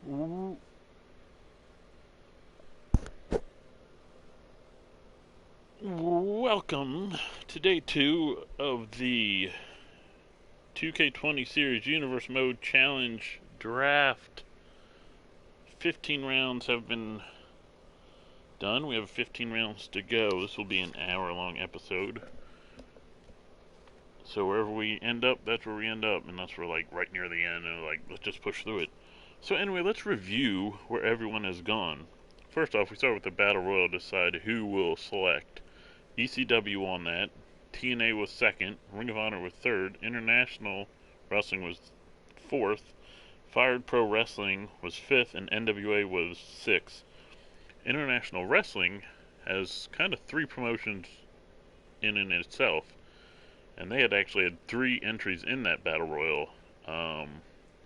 W- Welcome to day 2 of the 2K20 Series Universe Mode Challenge Draft. 15 rounds have been done. We have 15 rounds to go. This will be an hour-long episode. So wherever we end up, that's where we end up. Unless we're like right near the end and like, let's just push through it. So anyway, let's review where everyone has gone. First off, we start with the Battle Royal to decide who will select. ECW won that. TNA was second. Ring of Honor was third. International Wrestling was fourth. Fired Pro Wrestling was fifth, and NWA was sixth. International Wrestling has kind of three promotions in itself, and they had actually had three entries in that battle royal.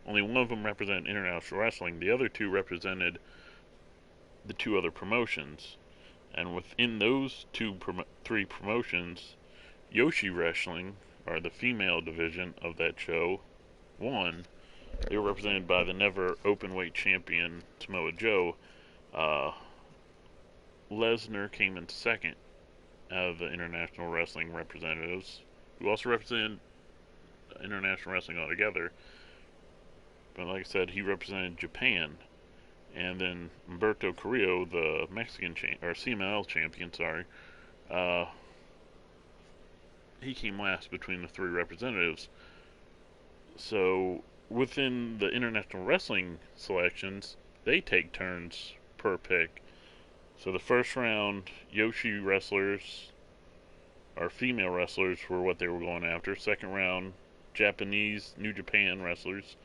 Only one of them represented International Wrestling. The other two represented the two other promotions. And within those three promotions, Yoshi Wrestling, or the female division of that show, won. They were represented by the never openweight champion Samoa Joe. Lesnar came in second out of the International Wrestling representatives, who also represented International Wrestling altogether. But like I said, he represented Japan. And then Humberto Carrillo, the Mexican or CMLL champion, he came last between the three representatives. So within the International Wrestling selections, they take turns per pick. So the first round, Yoshi wrestlers, or female wrestlers, were what they were going after. Second round, Japanese New Japan wrestlers.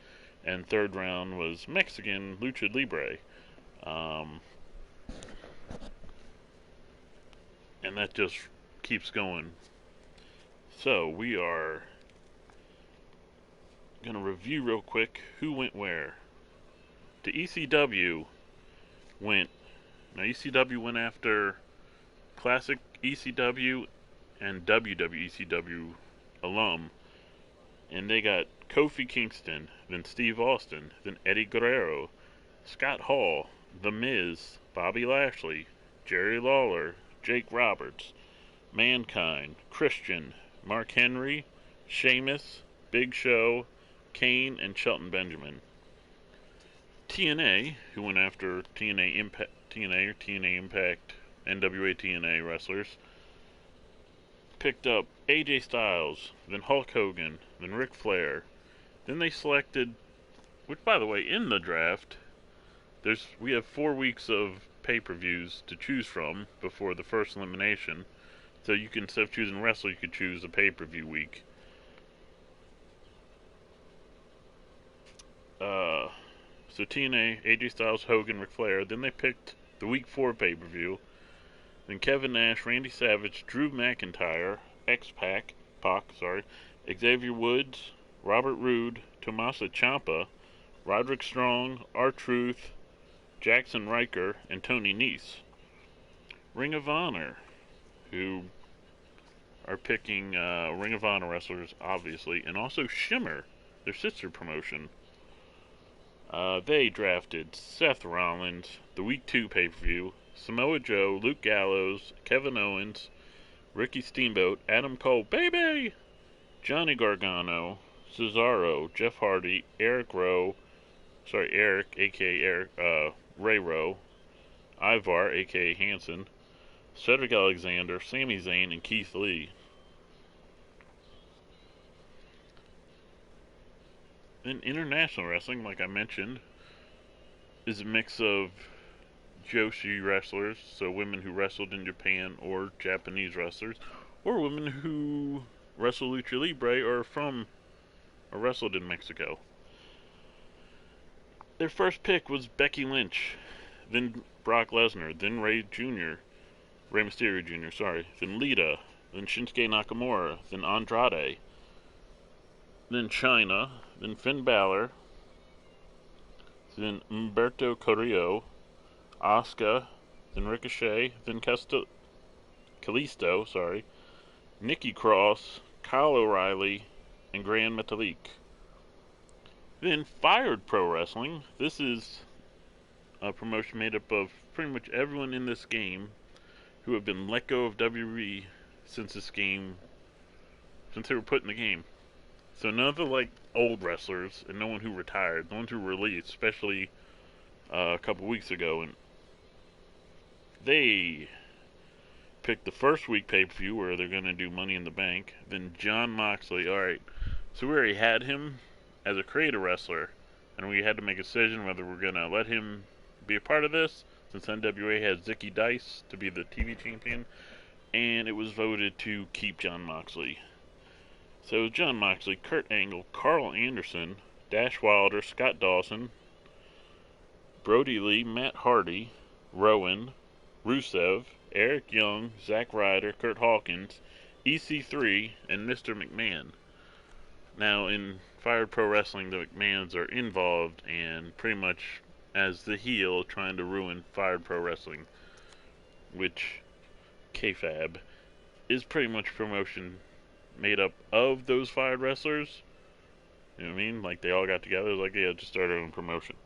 And third round was Mexican Lucha Libre. And that just keeps going. So we are going to review real quick who went where. To ECW ECW went after classic ECW and WWECW alum, and they got Kofi Kingston, then Steve Austin, then Eddie Guerrero, Scott Hall, The Miz, Bobby Lashley, Jerry Lawler, Jake Roberts, Mankind, Christian, Mark Henry, Sheamus, Big Show, Kane, and Shelton Benjamin. TNA, who went after TNA Impact, NWA TNA wrestlers, picked up AJ Styles, then Hulk Hogan, then Ric Flair. Then they selected, which by the way, in the draft, we have 4 weeks of pay-per-views to choose from before the first elimination. So you can, instead of choosing wrestler, you could choose a pay-per-view week. So TNA, AJ Styles, Hogan, Ric Flair. Then they picked the Week 4 pay-per-view. Then Kevin Nash, Randy Savage, Drew McIntyre, X-Pac, Xavier Woods, Robert Roode, Tommaso Ciampa, Roderick Strong, R-Truth, Jackson Riker, and Tony Nese. Ring of Honor, who are picking Ring of Honor wrestlers, obviously, and also Shimmer, their sister promotion. They drafted Seth Rollins, the Week 2 pay-per-view, Samoa Joe, Luke Gallows, Kevin Owens, Ricky Steamboat, Adam Cole, baby, Johnny Gargano, Cesaro, Jeff Hardy, Eric, aka Ray Rowe, Ivar, aka Hanson, Cedric Alexander, Sami Zayn, and Keith Lee. Then International Wrestling, like I mentioned, is a mix of Joshi wrestlers, so women who wrestled in Japan, or Japanese wrestlers, or women who wrestle Lucha Libre or wrestled in Mexico. Their first pick was Becky Lynch, then Brock Lesnar, then Rey Mysterio Jr., then Lita, then Shinsuke Nakamura, then Andrade, then Chyna, then Finn Balor, then Humberto Carrillo, Asuka, then Ricochet, then Kalisto, Nikki Cross, Kyle O'Reilly, and Gran Metalik. Then Fired Pro Wrestling. This is a promotion made up of pretty much everyone in this game who have been let go of WWE since this game, since they were put in the game. So none of the like old wrestlers and no one who retired, the ones who were released, especially a couple weeks ago, and they picked the first week pay-per-view where they're going to do Money in the Bank. Then Jon Moxley, alright, so we already had him as a creative wrestler, and we had to make a decision whether we're going to let him be a part of this, since NWA has Zicky Dice to be the TV champion, and it was voted to keep Jon Moxley. So Jon Moxley, Kurt Angle, Carl Anderson, Dash Wilder, Scott Dawson, Brody Lee, Matt Hardy, Rowan, Rusev, Eric Young, Zack Ryder, Kurt Hawkins, EC3, and Mr. McMahon. Now, in Fire Pro Wrestling, the McMahons are involved and pretty much as the heel trying to ruin Fire Pro Wrestling, which, kayfabe, is pretty much promotion made up of those fired wrestlers. You know what I mean? Like, they all got together, like, yeah, just start our own promotion.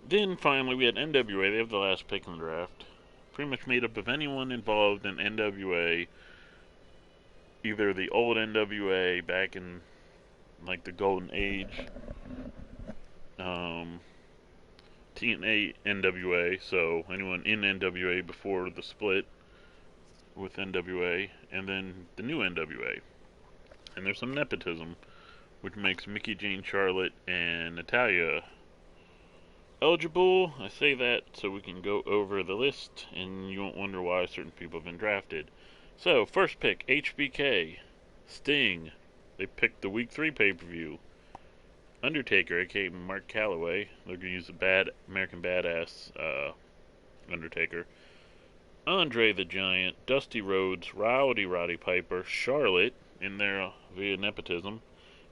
Then, finally, we had NWA. They have the last pick in the draft. Pretty much made up of anyone involved in NWA, either the old NWA back in like the golden age, TNA NWA, so anyone in NWA before the split with NWA, and then the new NWA. And there's some nepotism, which makes Mickie James, Charlotte, and Natalya eligible. I say that so we can go over the list and you won't wonder why certain people have been drafted. So, first pick, HBK, Sting. They picked the Week 3 pay-per-view. Undertaker, aka Mark Calloway. They're going to use the bad American Badass Undertaker. Andre the Giant, Dusty Rhodes, Roddy Piper, Charlotte, in there via nepotism.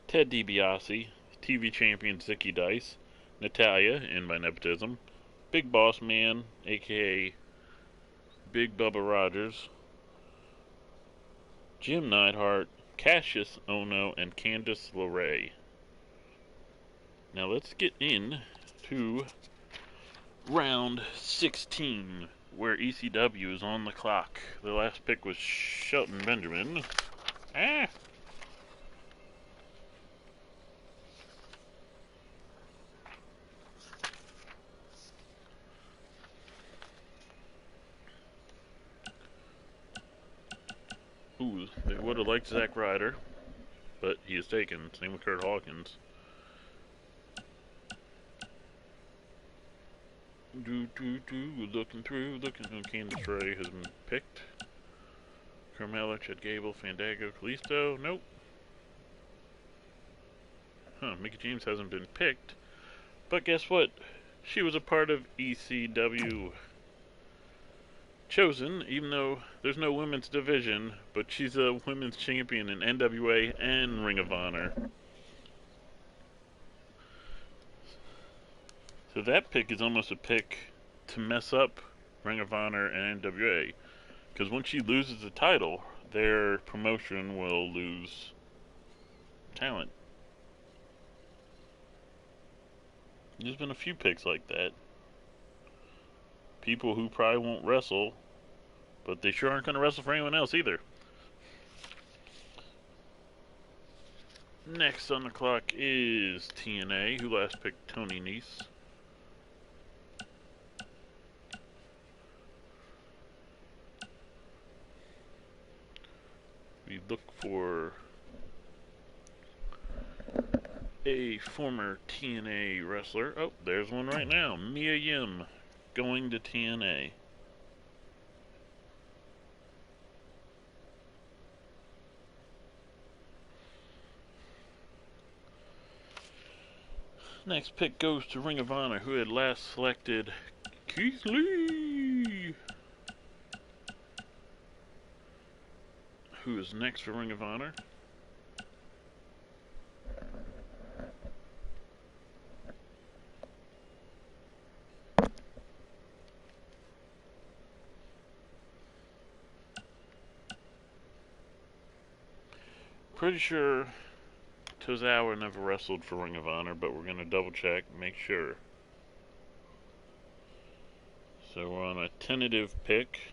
Ted DiBiase, TV champion Zicky Dice. Natalya, in by nepotism. Big Boss Man, aka Big Bubba Rogers. Jim Neidhart, Cassius Ohno, and Candice LeRae. Now let's get in to round 16, where ECW is on the clock. The last pick was Shelton Benjamin. Ooh, they would have liked Zack Ryder, but he is taken. Same with Kurt Hawkins. Looking through. Candice Ray has been picked. Carmella, Chad Gable, Fandango, Kalisto. Nope. Mickie James hasn't been picked. But guess what? She was a part of ECW. Chosen, even though there's no women's division, but she's a women's champion in NWA and Ring of Honor. So that pick is almost a pick to mess up Ring of Honor and NWA. Because once she loses the title, their promotion will lose talent. There's been a few picks like that. People who probably won't wrestle, but they sure aren't going to wrestle for anyone else either. Next on the clock is TNA, who last picked Tony Nese. We look for a former TNA wrestler. Oh, there's one right now. Mia Yim going to TNA. Next pick goes to Ring of Honor, who had last selected Keith Lee. Who is next for Ring of Honor? Pretty sure Tozawa never wrestled for Ring of Honor, but we're going to double check and make sure. So we're on a tentative pick.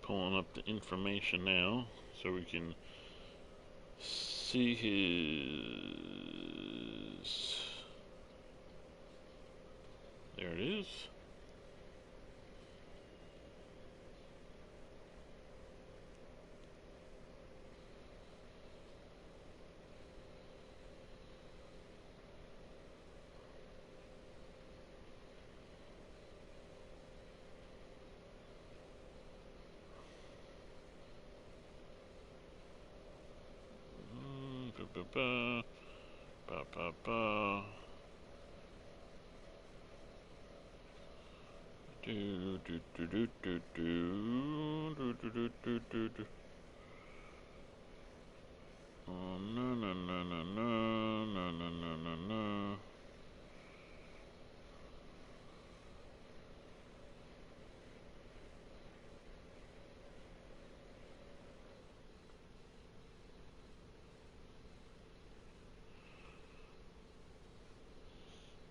Pulling up the information now so we can see his. There it is. Ba, ba, ba, ba. Do, do, do, do, do, do, do, do, do, do, do. Oh, no, no, no, no, no, no, no, no, no, no.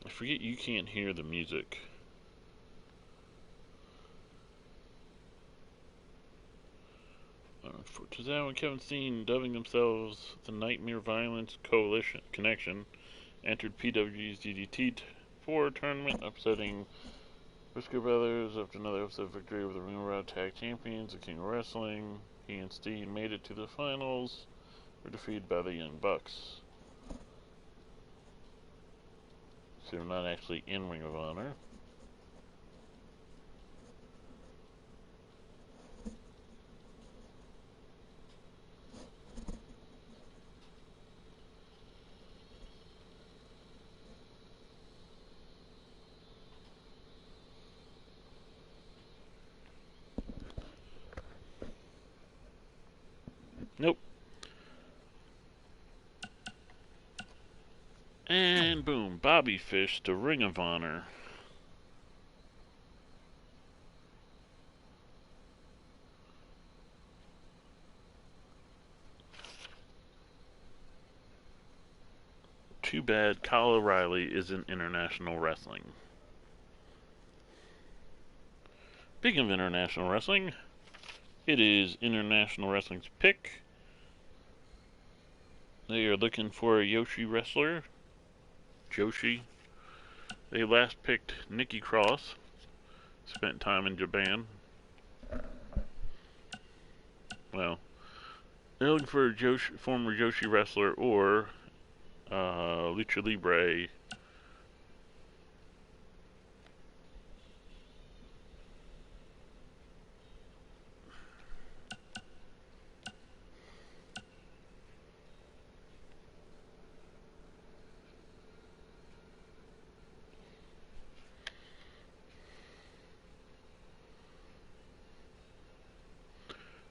I forget you can't hear the music. For Tozawa and Kevin Steen, dubbing themselves the Nightmare Violence Coalition Connection, entered PWG's DDT4 tournament, upsetting Briscoe Brothers after another upset victory over the Ring Road Tag Champions, the King of Wrestling. He and Steen made it to the finals, were defeated by the Young Bucks. So they're not actually in Ring of Honor. Nope. And boom, Bobby Fish to Ring of Honor. Too bad Kyle O'Reilly isn't international wrestling. Speaking of international wrestling, it is International Wrestling's pick. They are looking for a Yoshi wrestler. Joshi. They last picked Nikki Cross. Spent time in Japan. Well, they're looking for a former Joshi wrestler or Lucha Libre.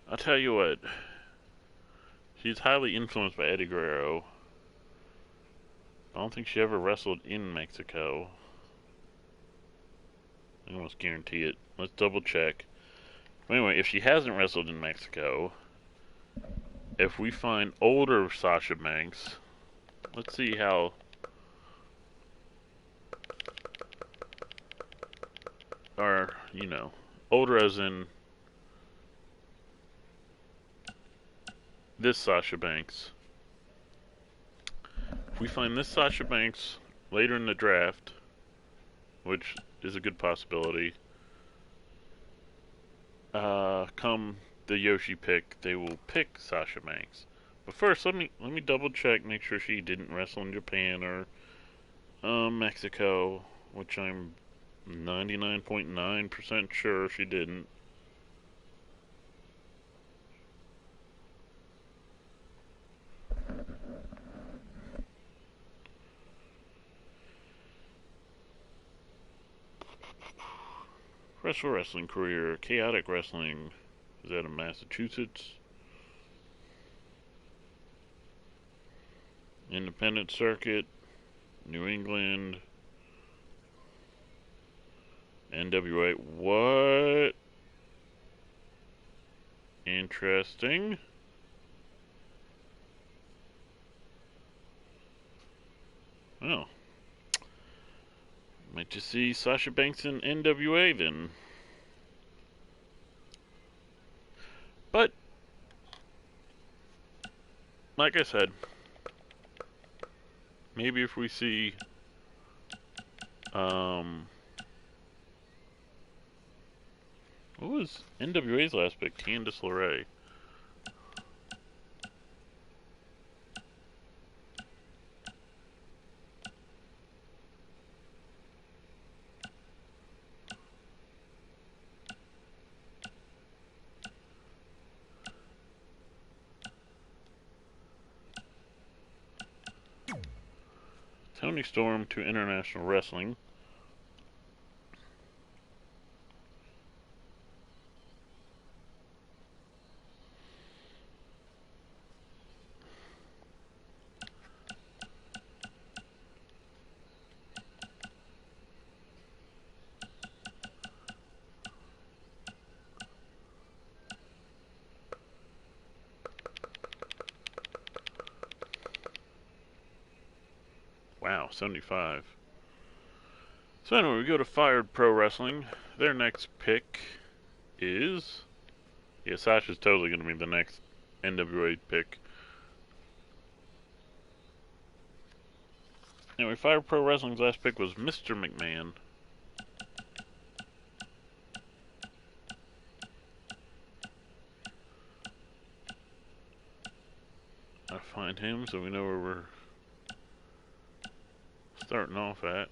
I'll tell you what. She's highly influenced by Eddie Guerrero. I don't think she ever wrestled in Mexico. I almost guarantee it. Let's double check. Anyway, if she hasn't wrestled in Mexico, if we find older Sasha Banks, let's see how. Or, older as in this Sasha Banks. If we find this Sasha Banks later in the draft, which is a good possibility, come the Yoshi pick, they will pick Sasha Banks. But first, let me double check, make sure she didn't wrestle in Japan or Mexico, which I'm 99.9% sure she didn't. Wrestling career, Chaotic Wrestling, is that in Massachusetts? Independent Circuit, New England, NWA. What? Interesting. Oh. Might just see Sasha Banks in NWA then. But, like I said, maybe if we see, what was NWA's last pick? Candice LeRae. Tony Storm to International Wrestling. Wow, 75. So anyway, we go to Fired Pro Wrestling. Their next pick is... Yeah, Sasha's totally going to be the next NWA pick. Anyway, Fired Pro Wrestling's last pick was Mr. McMahon. I find him so we know where we're starting off at.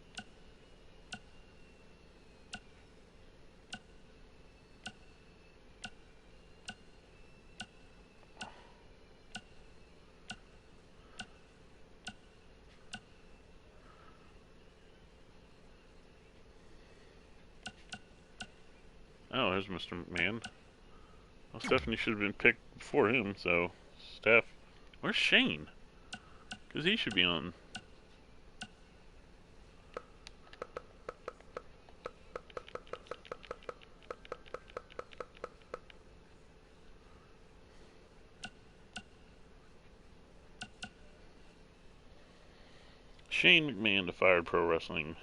Oh, there's Mr. McMahon. Well, Stephanie should have been picked before him, so... Steph. Where's Shane? Because he should be on. Shane McMahon to Fired Pro Wrestling.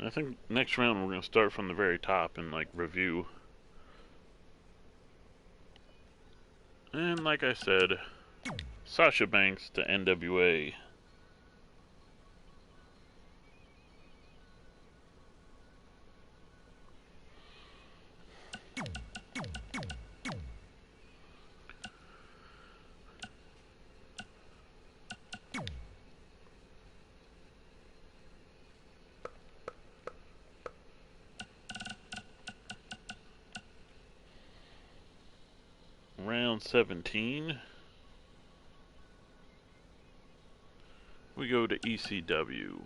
I think next round we're going to start from the very top and like review. And like I said, Sasha Banks to NWA. Round 17. We go to ECW.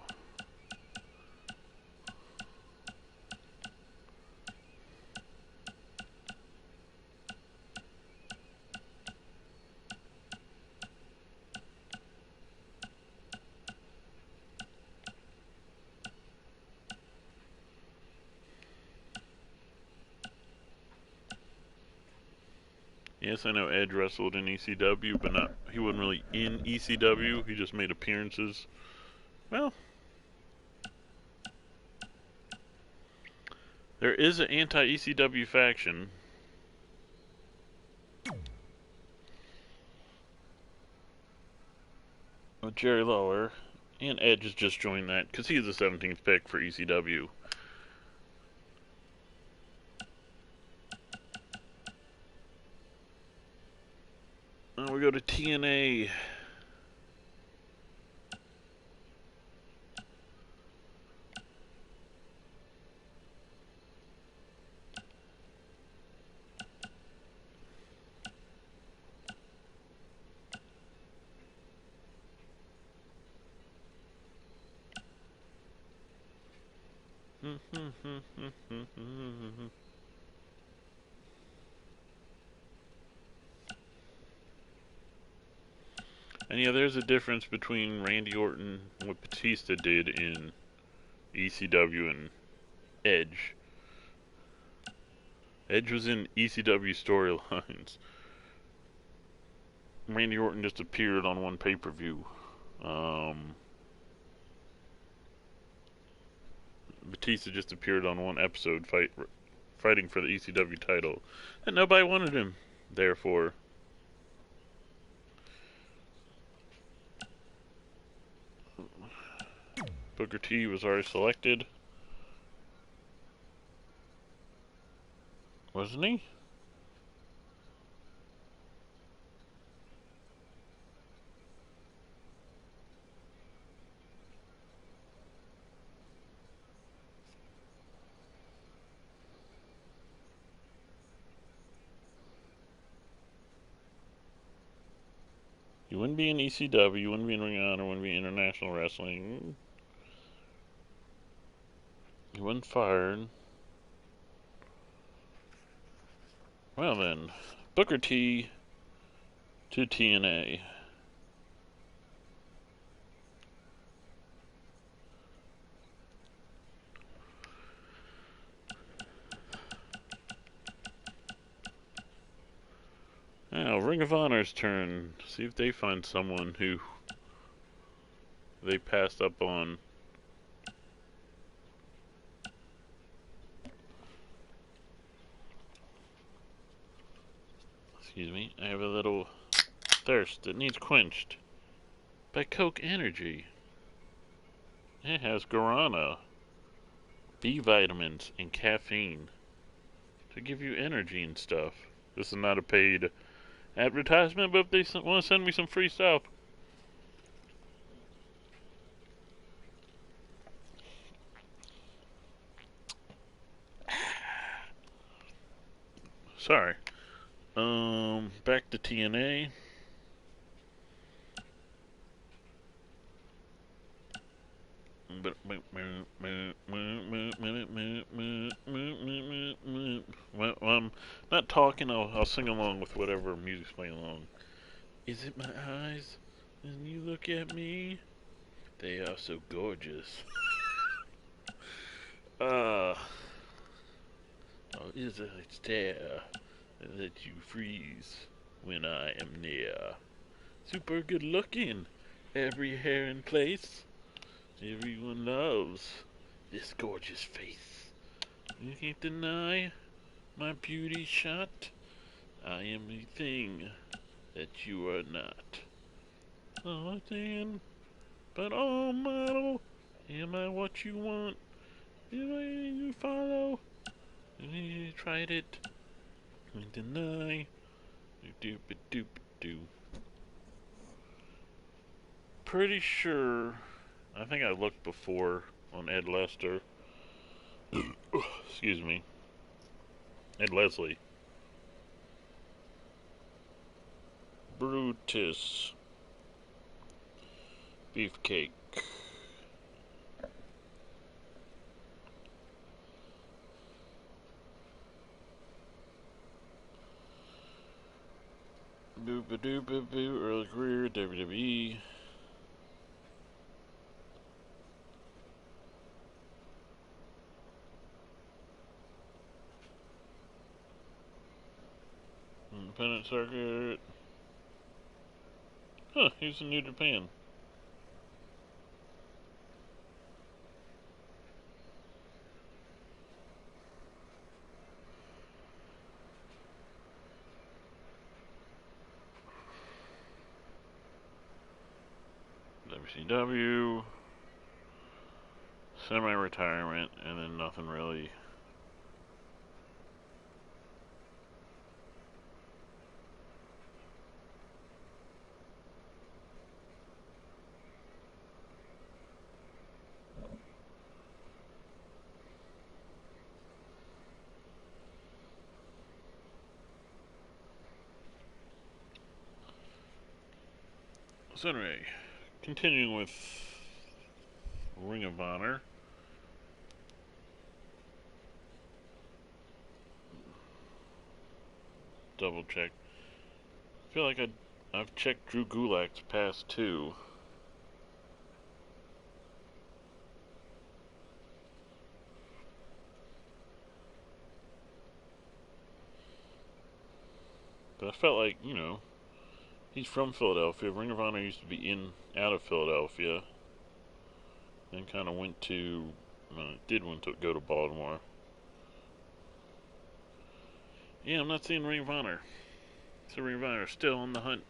Yes, I know Edge wrestled in ECW, but he wasn't really in ECW. He just made appearances. Well, there is an anti-ECW faction. With Jerry Lawler, and Edge has just joined that because he's the 17th pick for ECW. Now we go to TNA. And yeah, there's a difference between Randy Orton and what Batista did in ECW and Edge. Edge was in ECW storylines. Randy Orton just appeared on one pay-per-view. Batista just appeared on one episode fighting for the ECW title. And nobody wanted him. Therefore, Booker T was already selected. Wasn't he? You wouldn't be in ECW, you wouldn't be in Ring of Honor, wouldn't be in International Wrestling. You wasn't fired. Well then, Booker T to TNA. Now, Ring of Honor's turn. See if they find someone who they passed up on. Excuse me, I have a little thirst that needs quenched by Coke Energy. It has guarana, B vitamins, and caffeine to give you energy and stuff. This is not a paid advertisement, but if they want to send me some free stuff. Sorry. Back to TNA. Well, I'm not talking. I'll sing along with whatever music's playing along. Is it my eyes when you look at me? They are so gorgeous. Or is it a stare that you freeze when I am near? Super good looking, every hair in place. Everyone loves this gorgeous face. You can't deny my beauty shot. I am a thing that you are not. Oh, then, but all model, am I what you want? Am I you follow? You tried it. And deny. Do. Pretty sure. I think I looked before on Ed Lester. Excuse me. Ed Leslie. Brutus. Beefcake. Boop-a-doop-a-boo, early career, WWE. Independent circuit. Huh, he's in New Japan. WCW. Semi-retirement, and then nothing really. So anyway, continuing with Ring of Honor. Double check. I feel like I've checked Drew Gulak's past too. But I felt like, you know, he's from Philadelphia. Ring of Honor used to be out of Philadelphia. Then kind of went to, go to Baltimore. Yeah, I'm not seeing Ring of Honor. So Ring of Honor still on the hunt.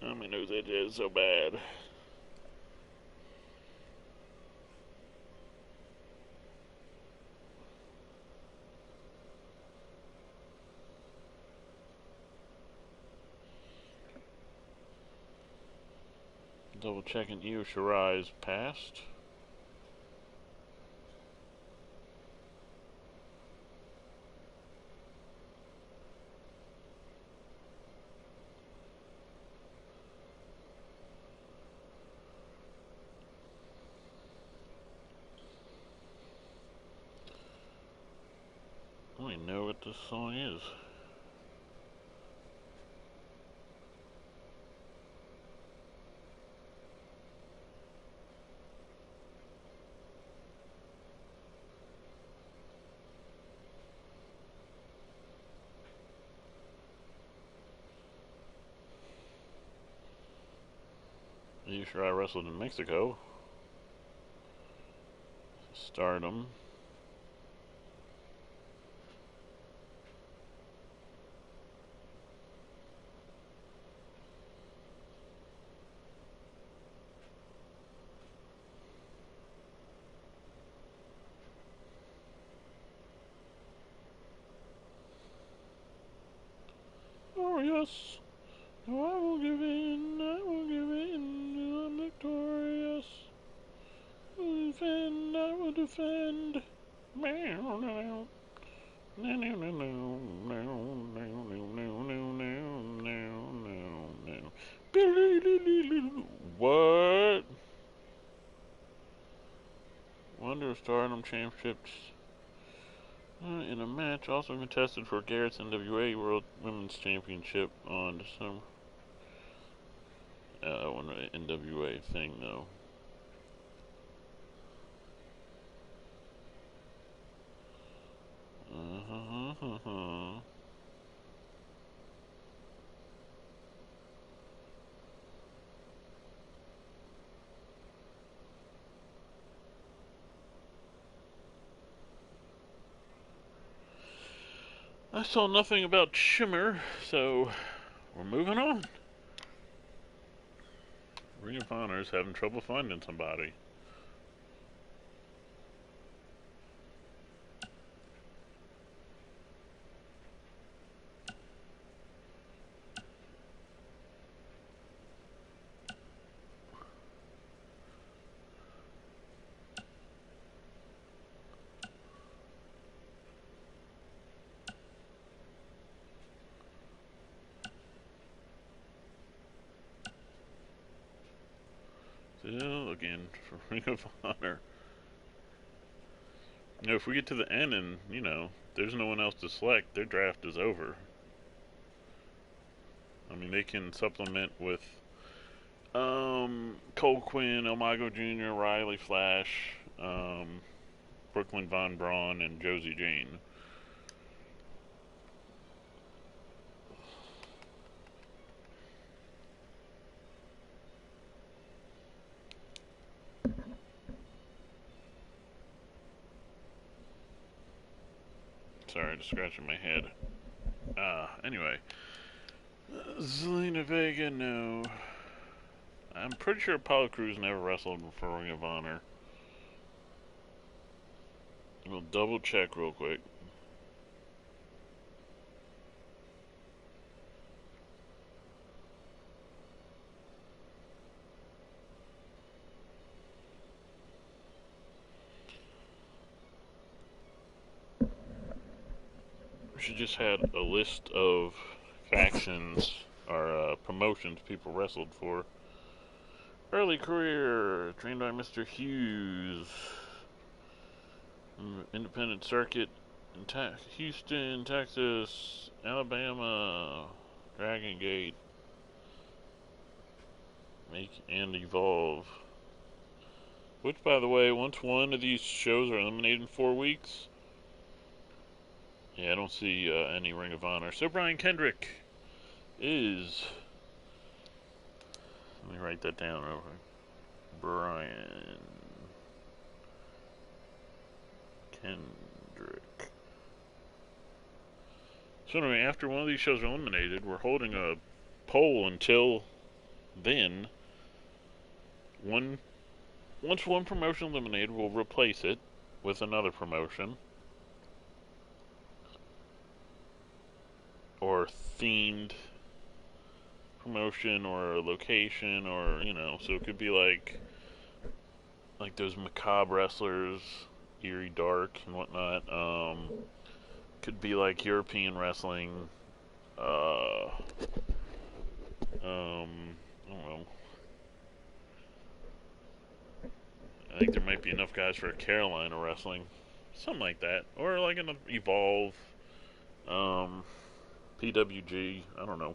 Oh, my nose edge is so bad. Double checking Io Shirai's past. I don't even know what this song is. Io Shirai wrestled in Mexico. Stardom. Oh yes, no, I will give in, I will give in, I'm victorious. I will defend, I will defend. What? Wonder Stardom Championships in a match also contested for Garrett's NWA World Women's Championship on December. That one NWA thing though. I saw nothing about Shimmer, so we're moving on. Ring of Honor is having trouble finding somebody. Still again for Ring of Honor. You know, if we get to the end and, you know, there's no one else to select, their draft is over. I mean, they can supplement with Cole Quinn, Elmago Jr., Riley Flash, Brooklyn Von Braun, and Josie Jane. Sorry, just scratching my head. Anyway. Zelina Vega, no. I'm pretty sure Apollo Crews never wrestled for Ring of Honor. We'll double check real quick. She just had a list of factions or promotions people wrestled for. Early career, trained by Mr. Hughes. Independent circuit in Houston, Texas, Alabama, Dragon Gate, Make and Evolve. Which, by the way, once one of these shows are eliminated in 4 weeks, yeah, I don't see any Ring of Honor. So Brian Kendrick is. Let me write that down real quick. Brian Kendrick. So anyway, after one of these shows are eliminated, we're holding a poll until then. Once one promotion eliminated, we'll replace it with another promotion or themed promotion or a location, or so it could be like those macabre wrestlers, Eerie Dark and whatnot. Could be like European wrestling. I don't know. I think there might be enough guys for a Carolina wrestling, something like that, or like an Evolve, PWG. I don't know.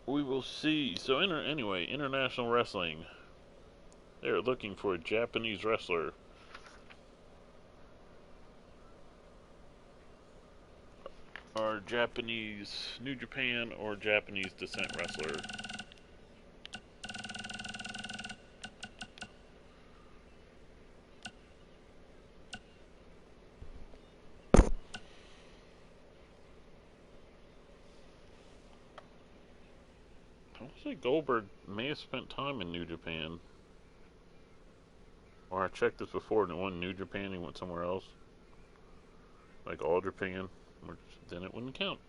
We will see. So anyway, international wrestling. They're looking for a Japanese wrestler. Or Japanese New Japan or Japanese Descent wrestler. I want to say Goldberg may have spent time in New Japan. Or I checked this before and it wasn't New Japan, he went somewhere else. Like All Japan, which then it wouldn't count.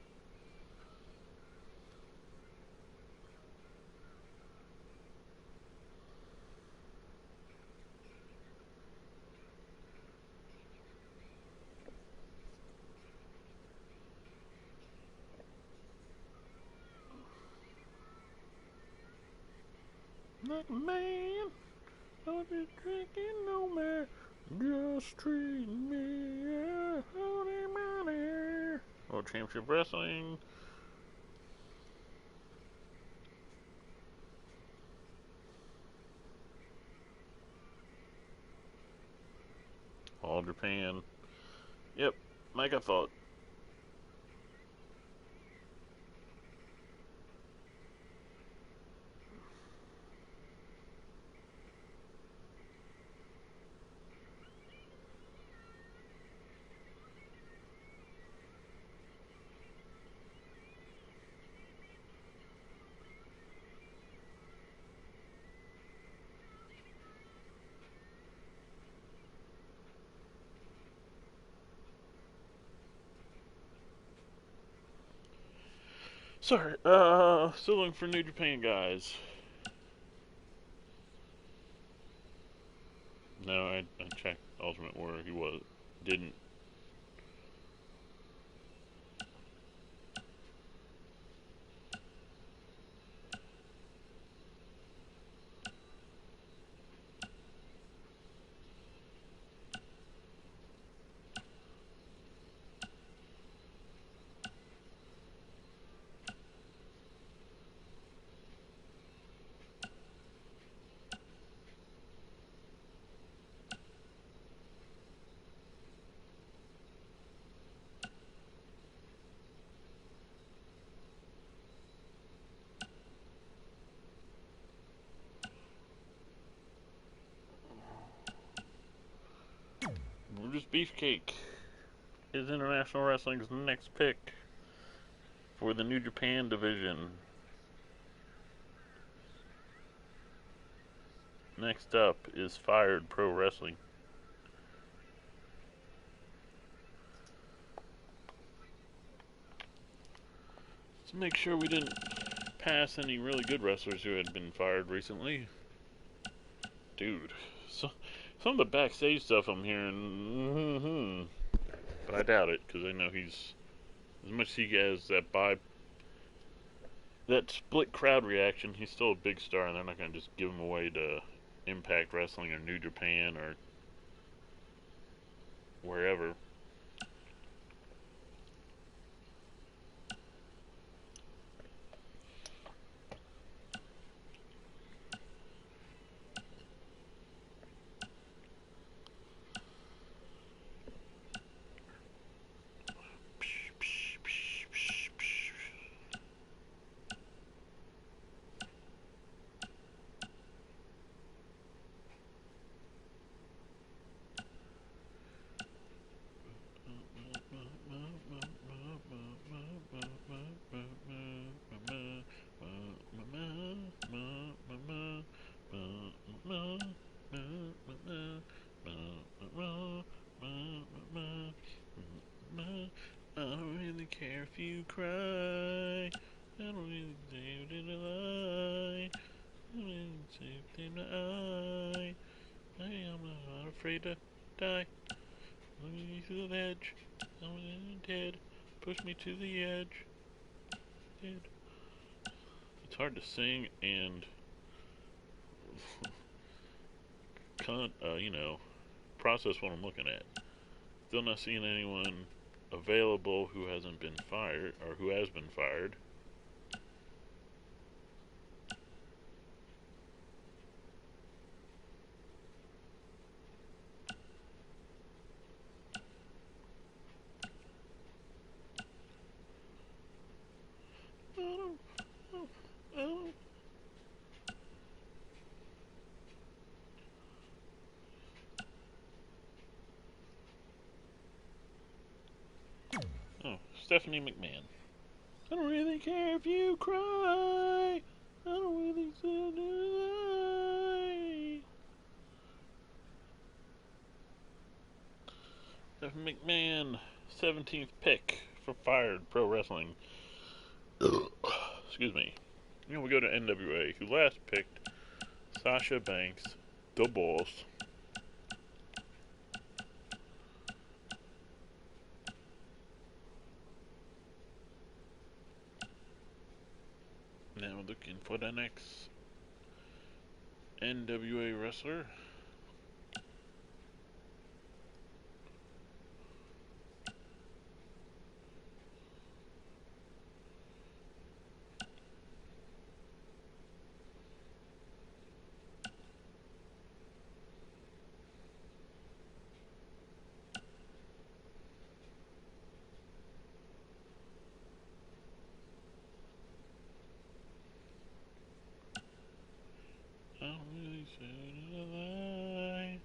Like a man, don't be drinking no man, just treat me as holy money. World Championship Wrestling. All Japan. Yep, like I thought. Sorry, still looking for New Japan guys. No, I checked Ultimate Warrior. He didn't. Brutus Beefcake is International Wrestling's next pick for the New Japan division. Next up is Fired Pro Wrestling. make sure we didn't pass any really good wrestlers who had been fired recently. Dude, some of the backstage stuff I'm hearing, but I doubt it because I know he's as much as he has that split crowd reaction. He's still a big star, and they're not going to just give him away to Impact Wrestling or New Japan or wherever. I don't really care if you cry. I don't really save it a lie. I don't really save it a eye. I am not afraid to die. Push me to the edge. I'm dead. Push me to the edge. Dead. It's hard to sing and process what I'm looking at. Still not seeing anyone available who hasn't been fired or who has been fired. Oh, Stephanie McMahon. I don't really care if you cry. I don't really lie. Stephanie McMahon, 17th pick for Fired Pro Wrestling. Excuse me. We go to NWA, who last picked Sasha Banks, the Boss. Now looking for the next NWA wrestler. I don't really say a lie.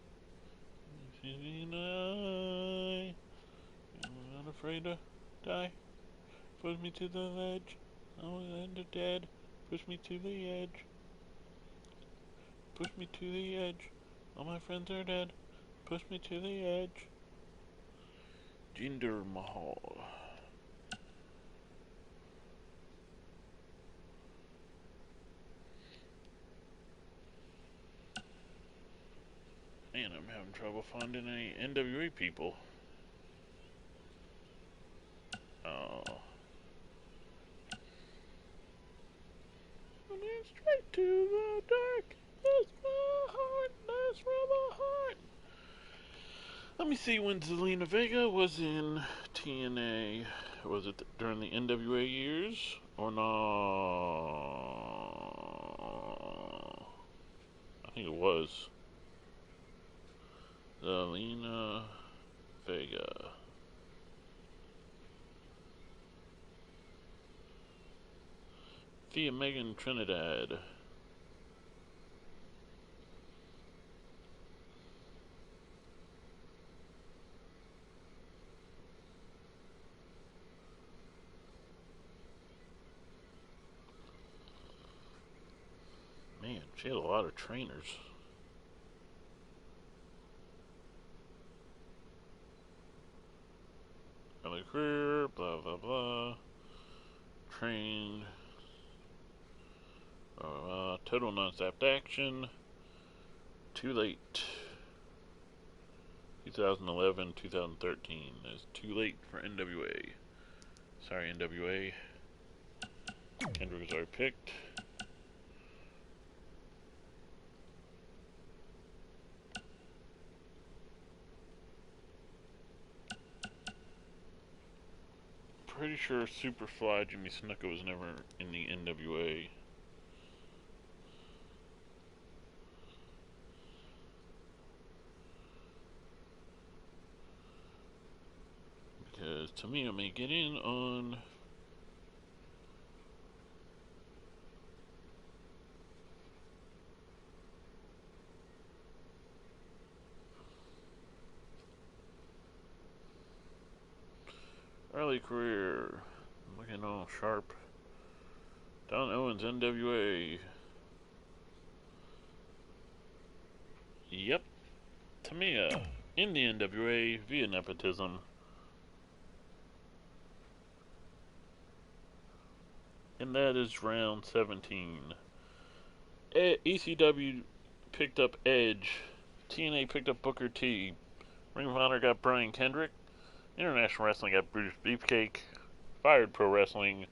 I'm not afraid to die. Push me to the ledge. I'm dead. Push me to the edge. Push me to the edge. All my friends are dead. Push me to the edge. Jinder Mahal. Man, I'm having trouble finding any NWA people. Oh. Running straight to the dark. That's my heart. That's from my heart. Let me see when Zelina Vega was in TNA. Was it during the NWA years or no? I think it was. Zelina Vega. Via Megan Trinidad. Man, she had a lot of trainers. Early career, blah blah blah. trained. Total non-stop action. Too late. 2011, 2013 is too late for NWA. Sorry, NWA. Kendrick was already picked. Pretty sure Superfly Jimmy Snuka was never in the NWA. Because Tamina may get in on early career. Looking all sharp. Don Owens, NWA. Yep. Tamia in the NWA via nepotism. And that is round 17. ECW picked up Edge. TNA picked up Booker T. Ring of Honor got Brian Kendrick. International Wrestling got Brutus Beefcake. Fired Pro Wrestling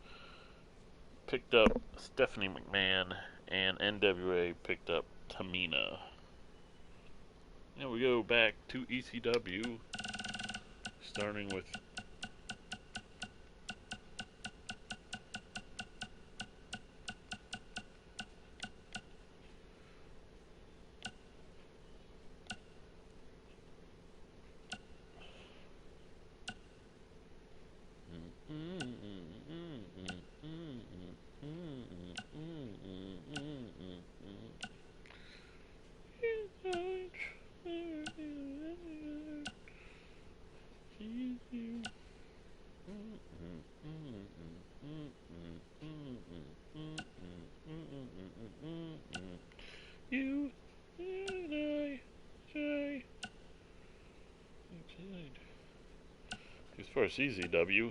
picked up Stephanie McMahon. And NWA picked up Tamina. Now we go back to ECW, starting with you and I say. As far as CZW,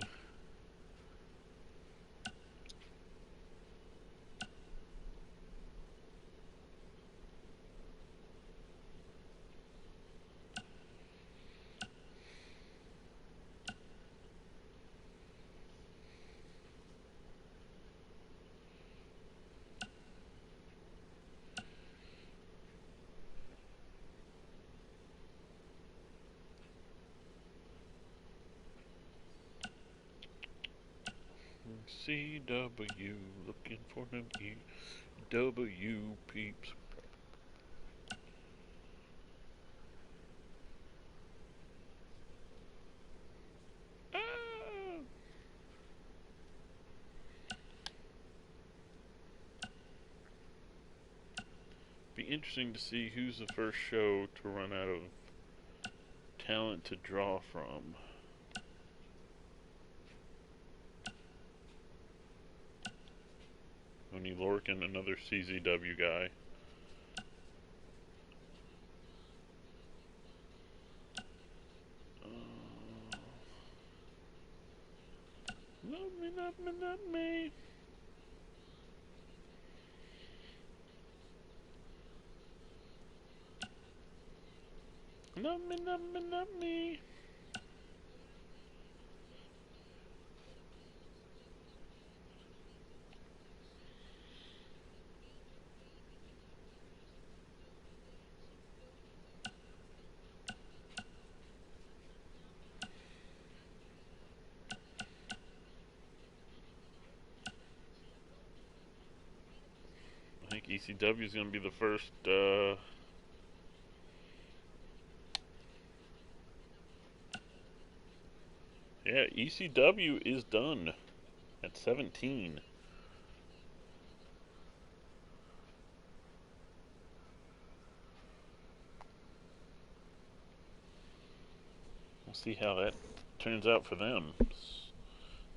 CW, looking for them EW peeps. Ah! Be interesting to see who's the first show to run out of talent to draw from. Tony Lorcan, another CZW guy. Love me, love me, love me. Love me, love me, love me. I think ECW is going to be the first. Yeah, ECW is done at 17. We'll see how that turns out for them.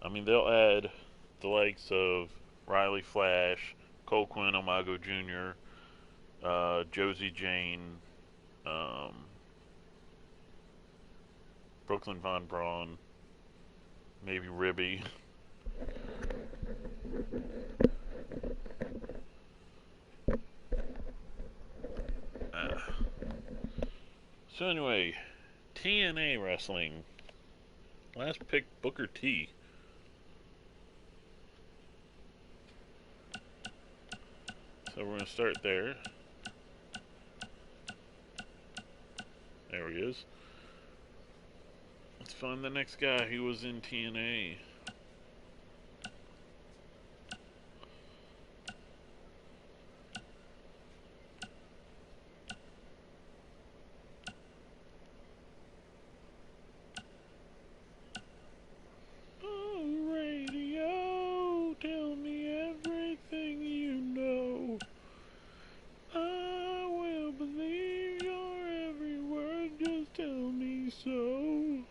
I mean, they'll add the likes of Riley Flash, Cole Quinn, Omago Jr., Josie Jane, um, Brooklyn Von Braun, maybe Ribby. So anyway, TNA wrestling. Last pick Booker T. So we're gonna start there. There he is. Let's find the next guy who was in TNA. Oh, radio, tell me everything you know. I will believe your every word, just tell me so.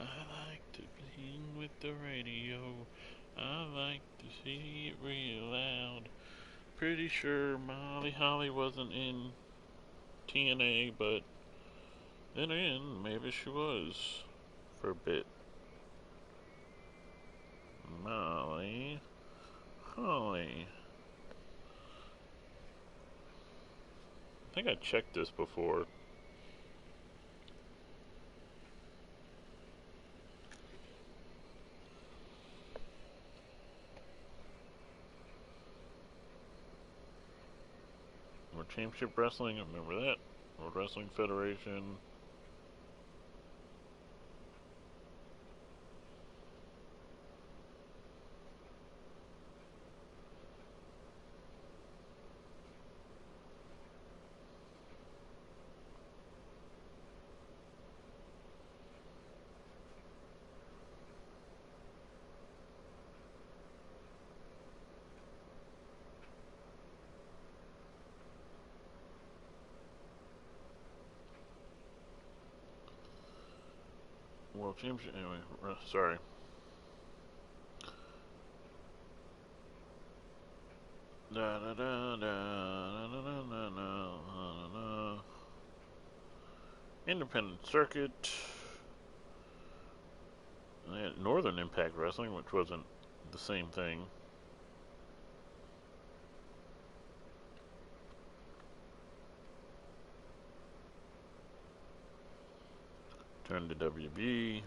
I like to sing with the radio. I like to see it real loud. Pretty sure Molly Holly wasn't in TNA, but then again, maybe she was for a bit. Molly Holly. I think I checked this before. World Championship Wrestling, I remember that. World Wrestling Federation. World Championship, anyway, sorry. Da da da da da da da da da. Independent Circuit. Northern Impact Wrestling, which wasn't the same thing. Turned to WB.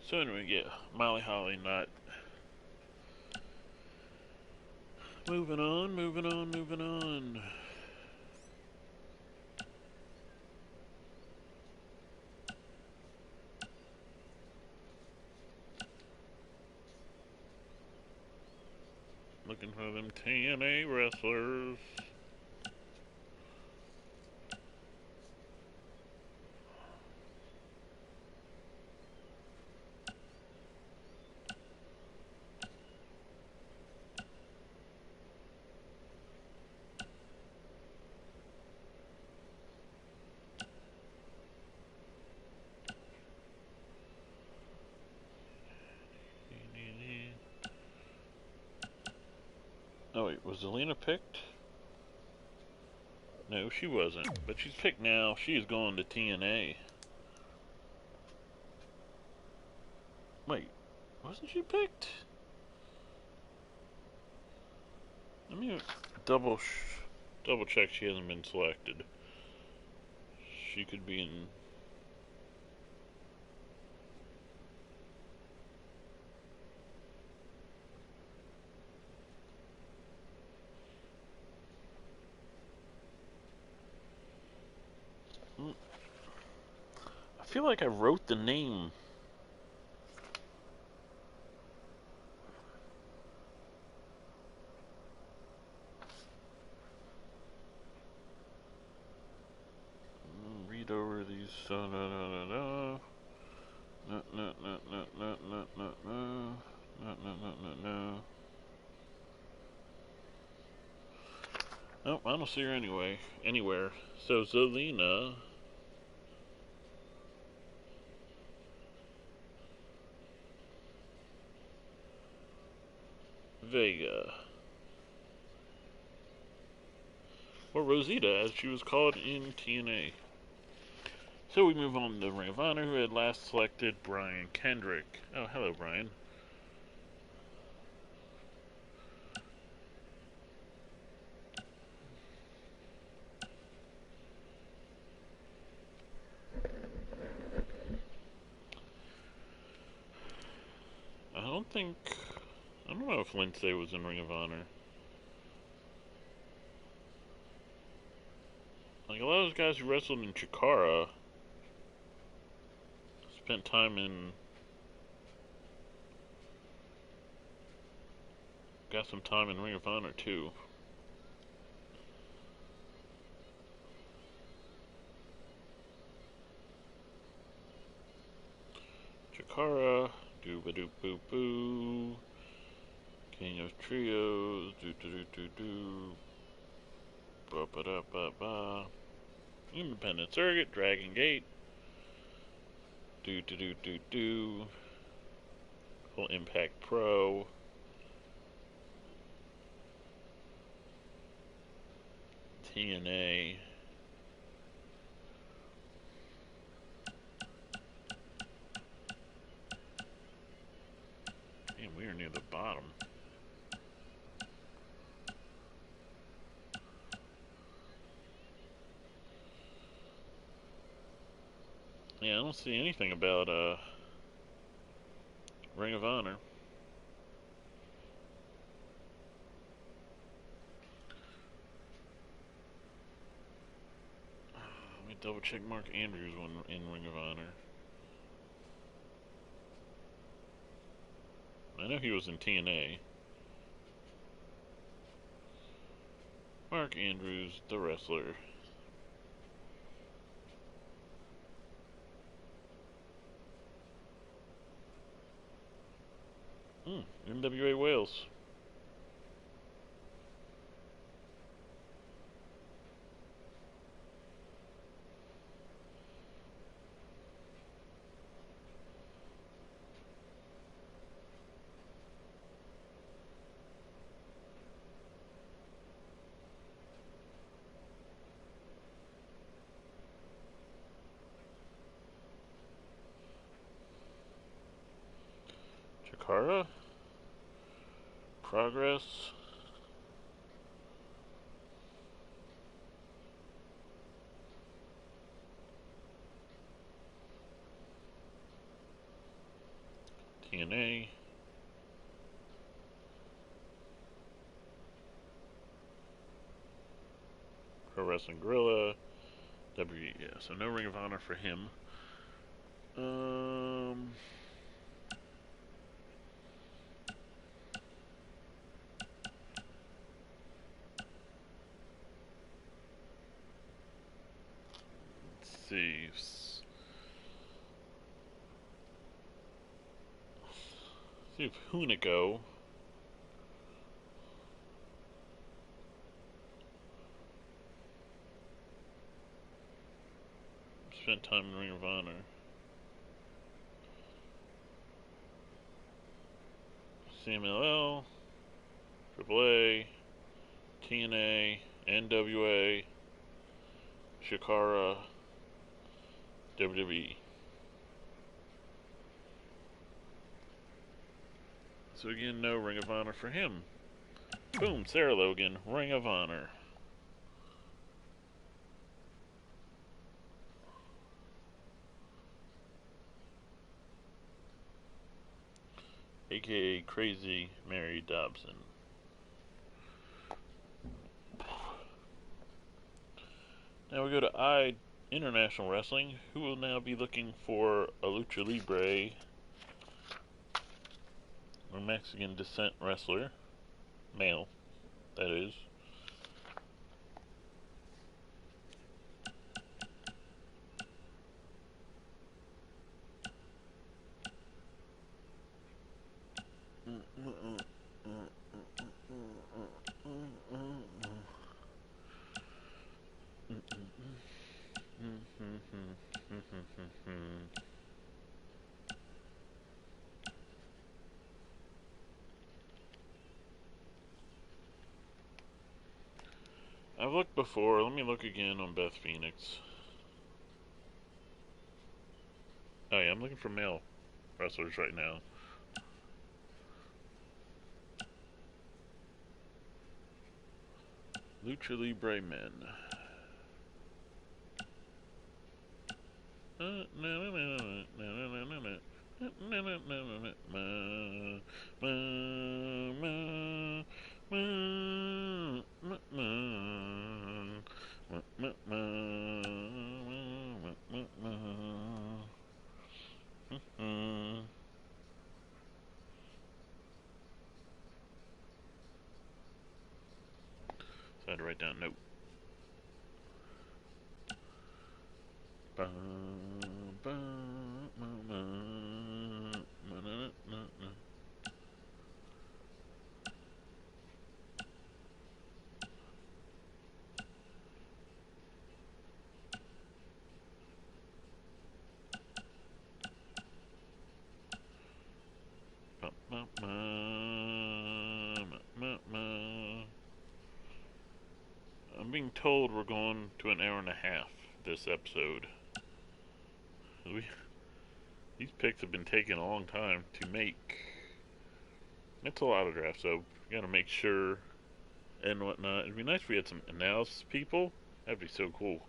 So anyway, yeah, Molly Holly not. Moving on, moving on, moving on. Looking for them TNA wrestlers. Oh wait, was Zelina picked? No, she wasn't. But she's picked now. She is going to TNA. Wait, wasn't she picked? Let me double check she hasn't been selected. She could be in. I feel like I wrote the name. Read over these. No, no, no, no, no. No, no, no, no, no, no, no, no. No, no, no, no, no. Nope, I don't see her anywhere. So Zelina. Vega. Or Rosita, as she was called in TNA. So we move on to Ring of Honor, who had last selected Brian Kendrick. Oh, hello, Brian. I don't know if Lindsay was in Ring of Honor. Like, a lot of those guys who wrestled in Chikara spent time in. Got some time in Ring of Honor, too. Chikara, doo-ba-doo boo boo. King of Trios, do-do-do-do-do. Ba-ba-da-ba-ba. Independent Circuit, Dragon Gate. Do-do-do-do-do. Full Impact Pro. TNA. Man, we are near the bottom. Yeah, I don't see anything about Ring of Honor. Let me double check Mark Andrews in Ring of Honor. I know he was in TNA. Mark Andrews, the wrestler. NWA Wales. Chikara. Progress. TNA. Pro Wrestling Gorilla. Yeah, so no Ring of Honor for him. Let's see. See if Hunico. Spent time in Ring of Honor. CMLL, AAA, TNA, NWA, Chikara, WWE. So again, no Ring of Honor for him. Boom, Sarah Logan, Ring of Honor. AKA Crazy Mary Dobson. Now we go to International Wrestling, who will now be looking for a Lucha Libre or Mexican descent wrestler. Male, that is. I've looked before. Let me look again on Beth Phoenix. Oh yeah, I'm looking for male wrestlers right now. Lucha Libre men. So I had to write down note. I'm being told we're going to an hour and a half this episode. These picks have been taking a long time to make. It's a lot of drafts, so you gotta make sure and whatnot. It'd be nice if we had some analysis people. That'd be so cool.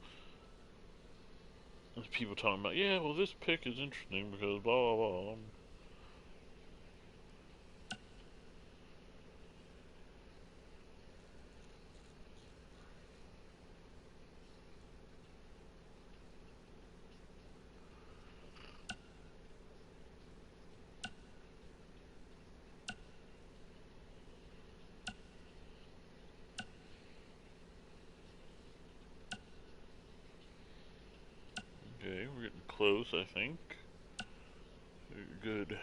There's people talking about, yeah, well, this pick is interesting because blah blah blah. Okay, we're getting close, I think. Good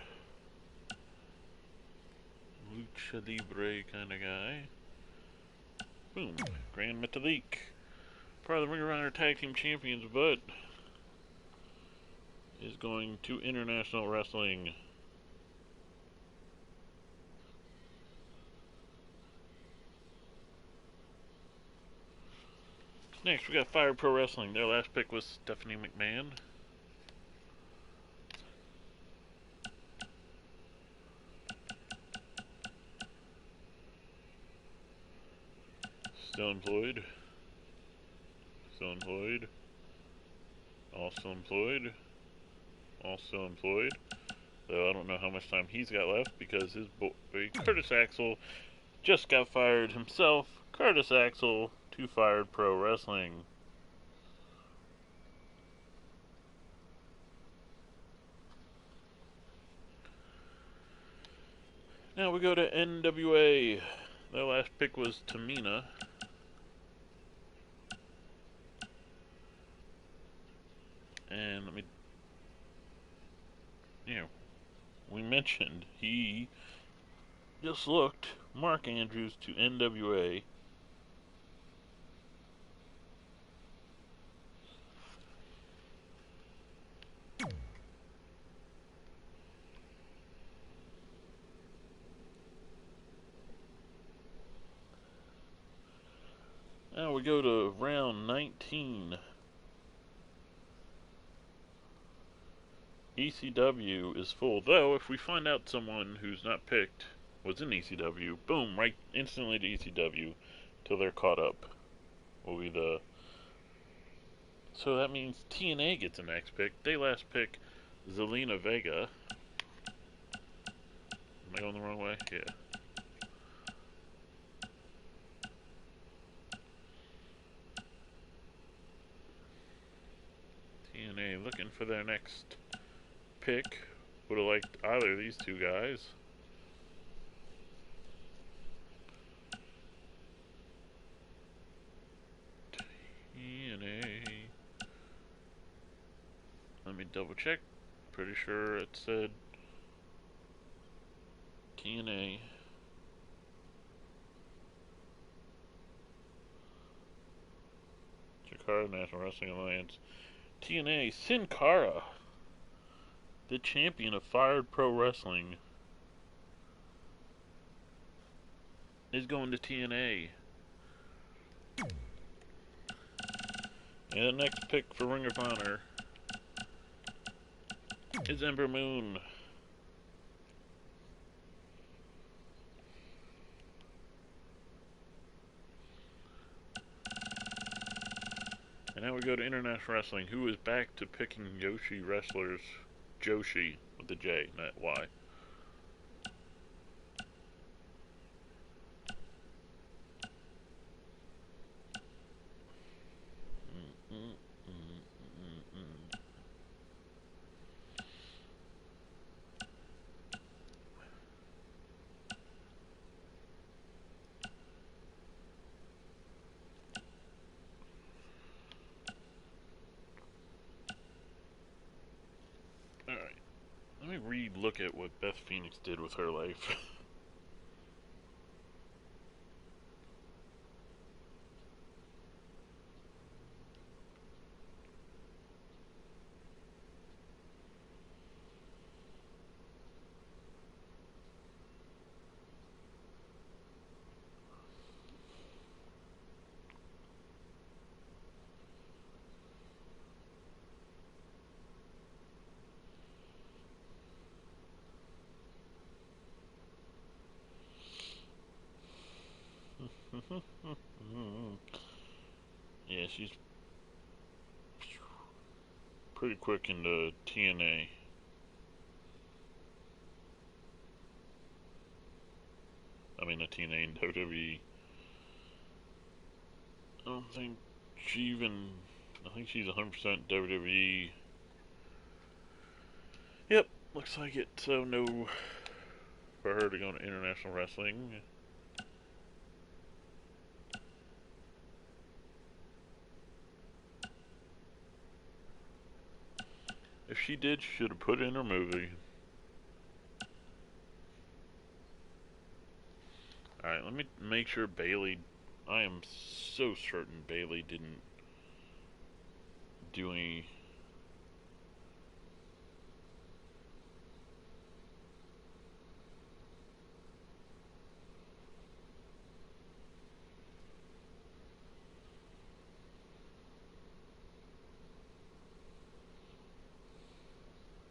Lucha Libre kind of guy. Boom. Grand Metalik. Part of the Ring of Honor Tag Team Champions, but is going to International Wrestling. Next, we got Fire Pro Wrestling. Their last pick was Stephanie McMahon. Still employed. Still employed. All still employed. All still employed. Though I don't know how much time he's got left because his boy Curtis Axel just got fired himself. Curtis Axel to Fired Pro Wrestling. Now we go to NWA. Their last pick was Tamina. And let me, we mentioned he just looked Mark Andrews to NWA. Now we go to round 19. ECW is full, though if we find out someone who's not picked was in ECW, boom, right instantly to ECW till they're caught up. Will be the... So that means TNA gets the next pick. They last pick Zelina Vega. Am I going the wrong way? Yeah. TNA looking for their next pick. Would have liked either of these two guys. TNA. Let me double check. Pretty sure it said TNA. Jakarta National Wrestling Alliance. TNA. Sin Cara, the champion of Fired Pro Wrestling, is going to TNA. And the next pick for Ring of Honor is Ember Moon. And now we go to International Wrestling, who is back to picking Yoshi wrestlers. Joshi with the J, not Y. Alright, let me re-look at what Beth Phoenix did with her life. Yeah, she's pretty quick into TNA. I mean, the TNA and WWE. I don't think she even. I think she's 100% WWE. Yep, looks like it. So, no for her to go to international wrestling. If she did, she should have put it in her movie. Alright, let me make sure Bailey. I am so certain Bailey didn't do any.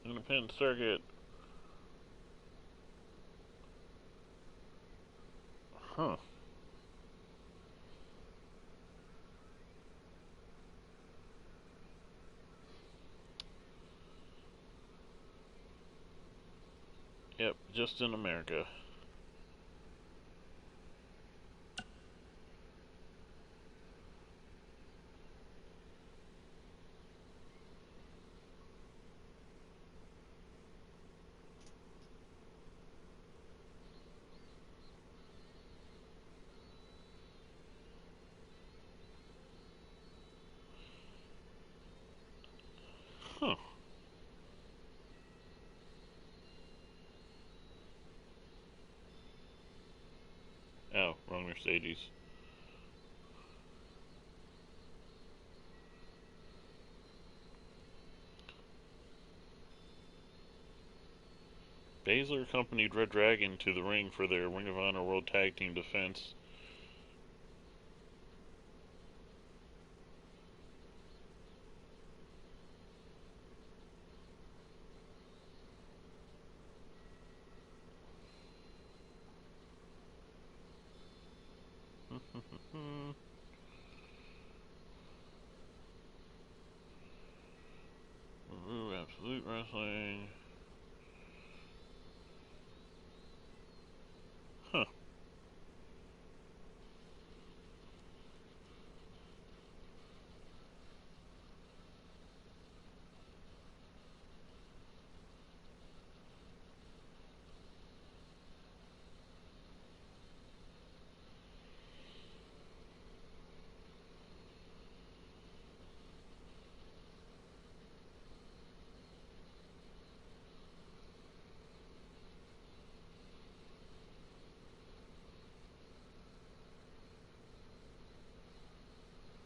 Independent circuit. Huh. Yep, just in America. Huh. Oh, wrong Mercedes. Baszler accompanied Red Dragon to the ring for their Ring of Honor World Tag Team defense. Ooh, Absolute Wrestling. Huh.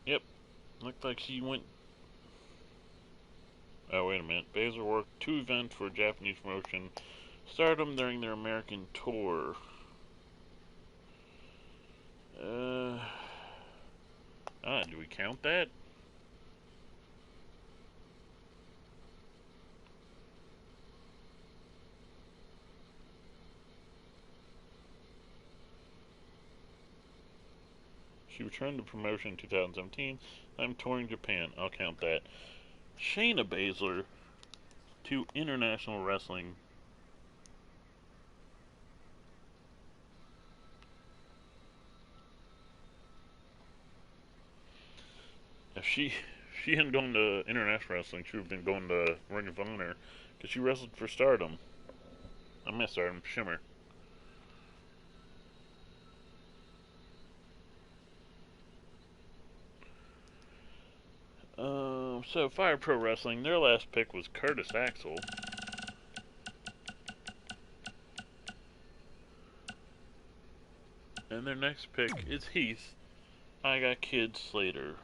Yep. Looked like she went. Oh, wait a minute. Baszler worked 2 events for a Japanese promotion, Stardom, during their American tour. Do we count that? She returned to promotion in 2017. I'm touring Japan. I'll count that. Shayna Baszler to International Wrestling. If she hadn't gone to International Wrestling, she would have been going to Ring of Honor because she wrestled for Stardom. I meant Stardom, Shimmer. So Fire Pro Wrestling, their last pick was Curtis Axel. And their next pick is Heath. I got Kid Slater.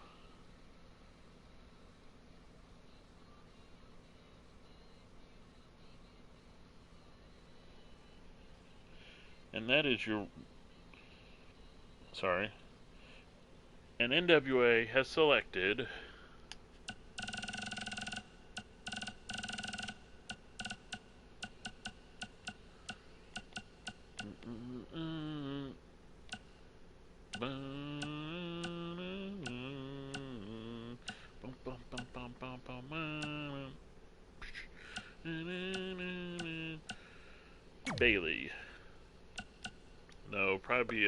And that is your... Sorry. And NWA has selected... Bailey. No, probably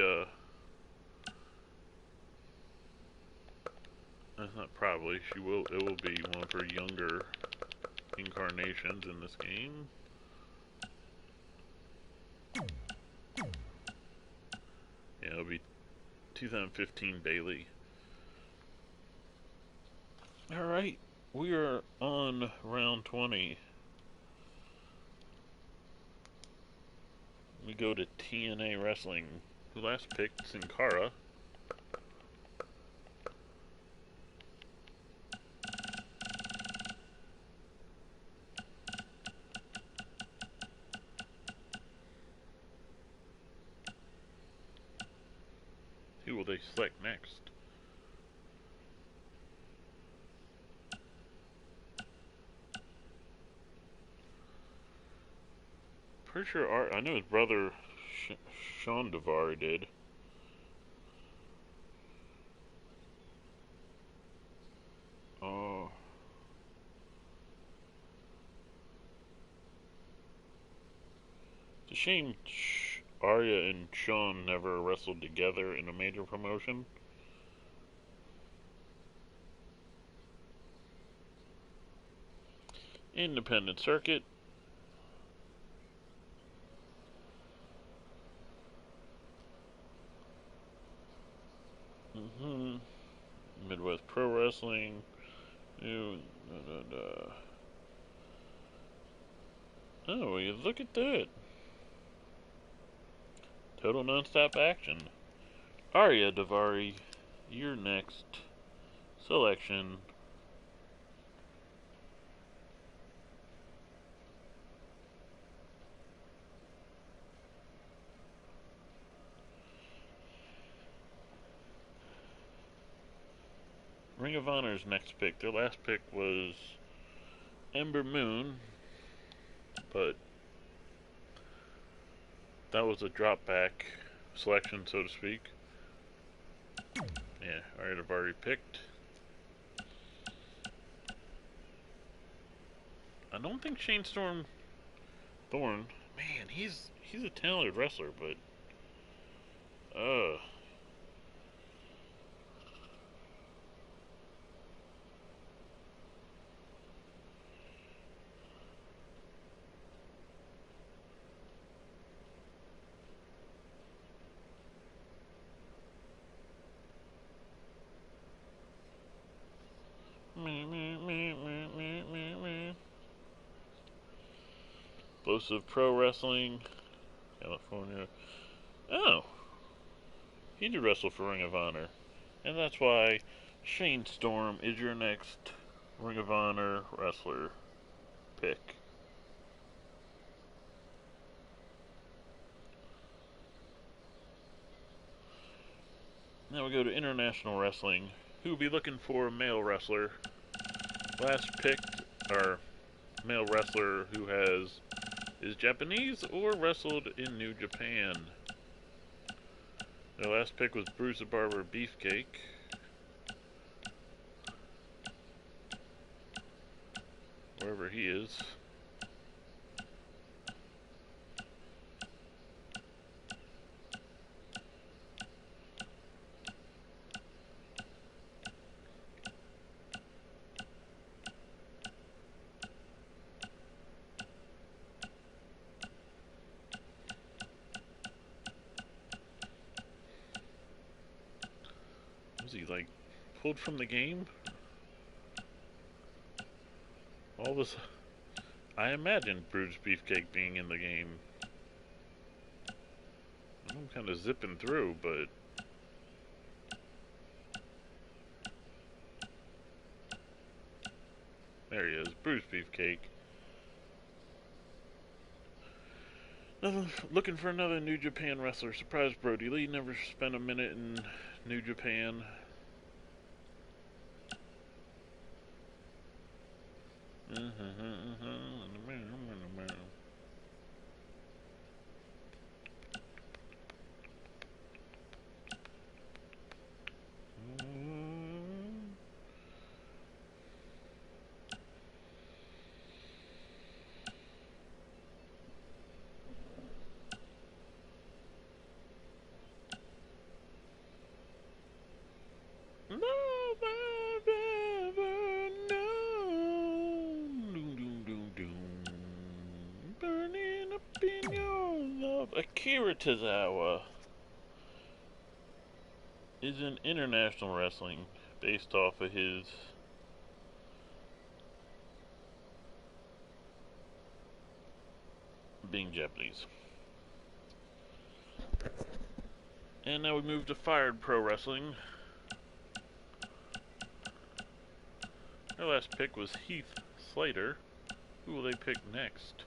that's not probably. She will. It will be one of her younger incarnations in this game. Yeah, it'll be 2015 Bailey. All right, we are on round 20. We go to TNA Wrestling, who last picked Sin Cara. Who will they select next? Pretty sure I know his brother Sean Devar did. Oh. It's a shame Arya and Sean never wrestled together in a major promotion. Independent circuit. Midwest Pro Wrestling. Oh, you look at that. Total non-stop action. Arya Davari, your next selection. Ring of Honor's next pick. Their last pick was Ember Moon, but that was a drop back selection, so to speak. Yeah, alright, I've already picked. I don't think Shane Thorne, man, he's a talented wrestler, but Explosive Pro Wrestling, California. Oh, he did wrestle for Ring of Honor, and that's why Shane Storm is your next Ring of Honor wrestler pick. Now we go to International Wrestling, who will be looking for a male wrestler. Last picked, our male wrestler who is Japanese or wrestled in New Japan. Their last pick was Bruce the Barber Beefcake. Wherever he is. Was he like pulled from the game? All this, I imagine Bruce Beefcake being in the game. I'm kind of zipping through, but there he is, Bruce Beefcake. Looking for another New Japan wrestler. Surprise Brody Lee never spent a minute in New Japan. Burning up in your love. Akira Tozawa is in international wrestling based off of his being Japanese. And now we move to Fired Pro Wrestling. Their last pick was Heath Slater. Who will they pick next?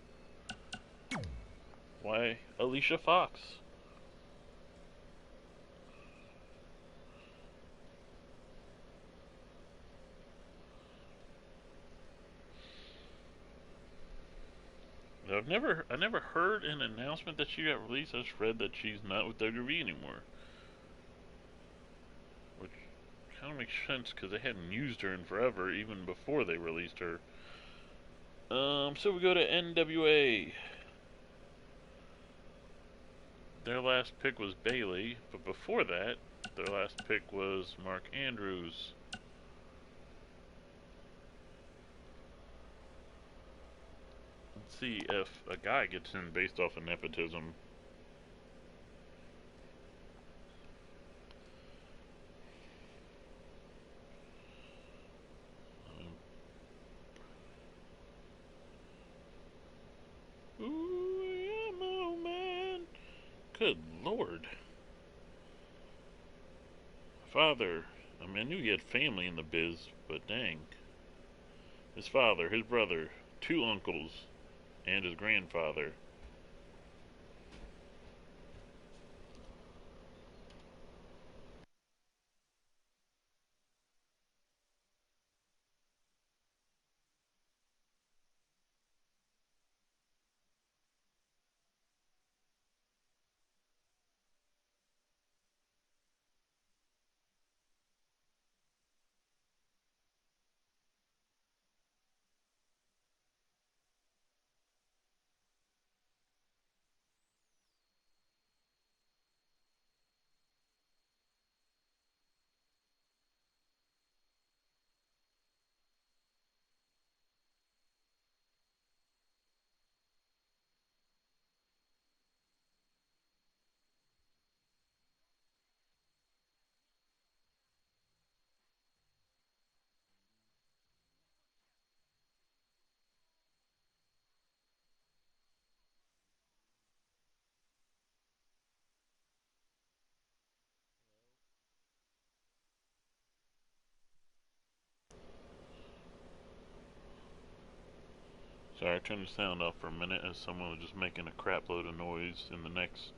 Why, Alicia Fox. I never heard an announcement that she got released. I just read that she's not with WWE anymore. Which kind of makes sense because they hadn't used her in forever, even before they released her. So we go to NWA. Their last pick was Bailey, but before that, their last pick was Mark Andrews. Let's see if a guy gets in based off of nepotism. Ooh, ammo man. Good lord. Father. I mean, I knew he had family in the biz, but dang. His father, his brother, 2 uncles, and his grandfather. Sorry, I turned the sound off for a minute as someone was just making a crap load of noise in the next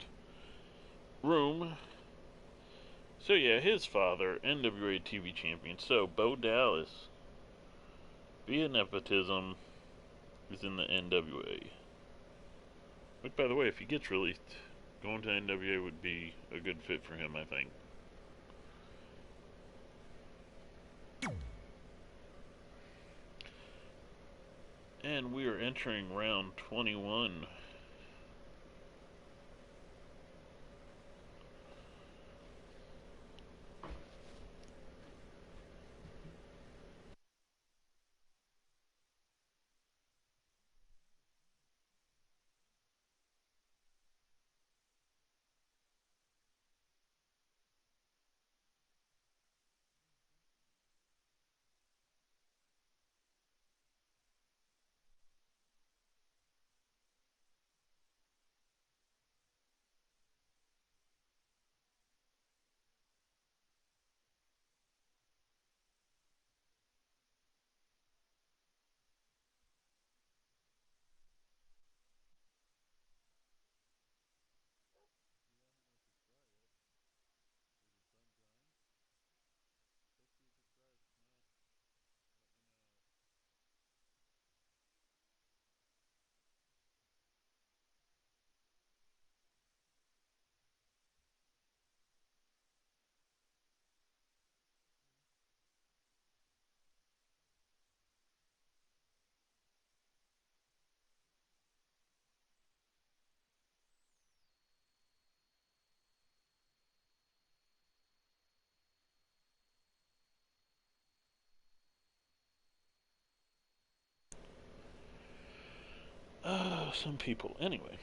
room. So yeah, his father, NWA TV champion. So Bo Dallas, via nepotism, is in the NWA. Which, by the way, if he gets released, Going to NWA would be a good fit for him, I think. And we are entering round 21. Some people. Anyway.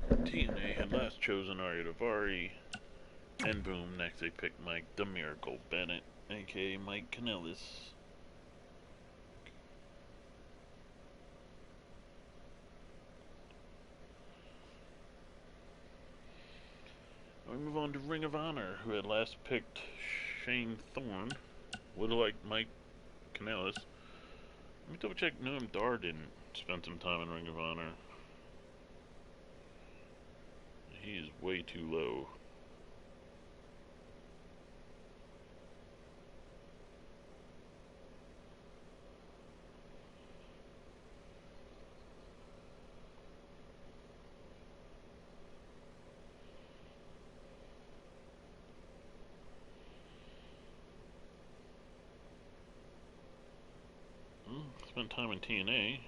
TNA had last chosen Arya Davari, and boom, next they picked Mike the Miracle Bennett, aka Mike Kanellis. We move on to Ring of Honor, who had last picked Shane Thorne. Would have liked Mike Kanellis. Let me double check. Noam Dar didn't spend some time in Ring of Honor. He is way too low. Spent time in TNA.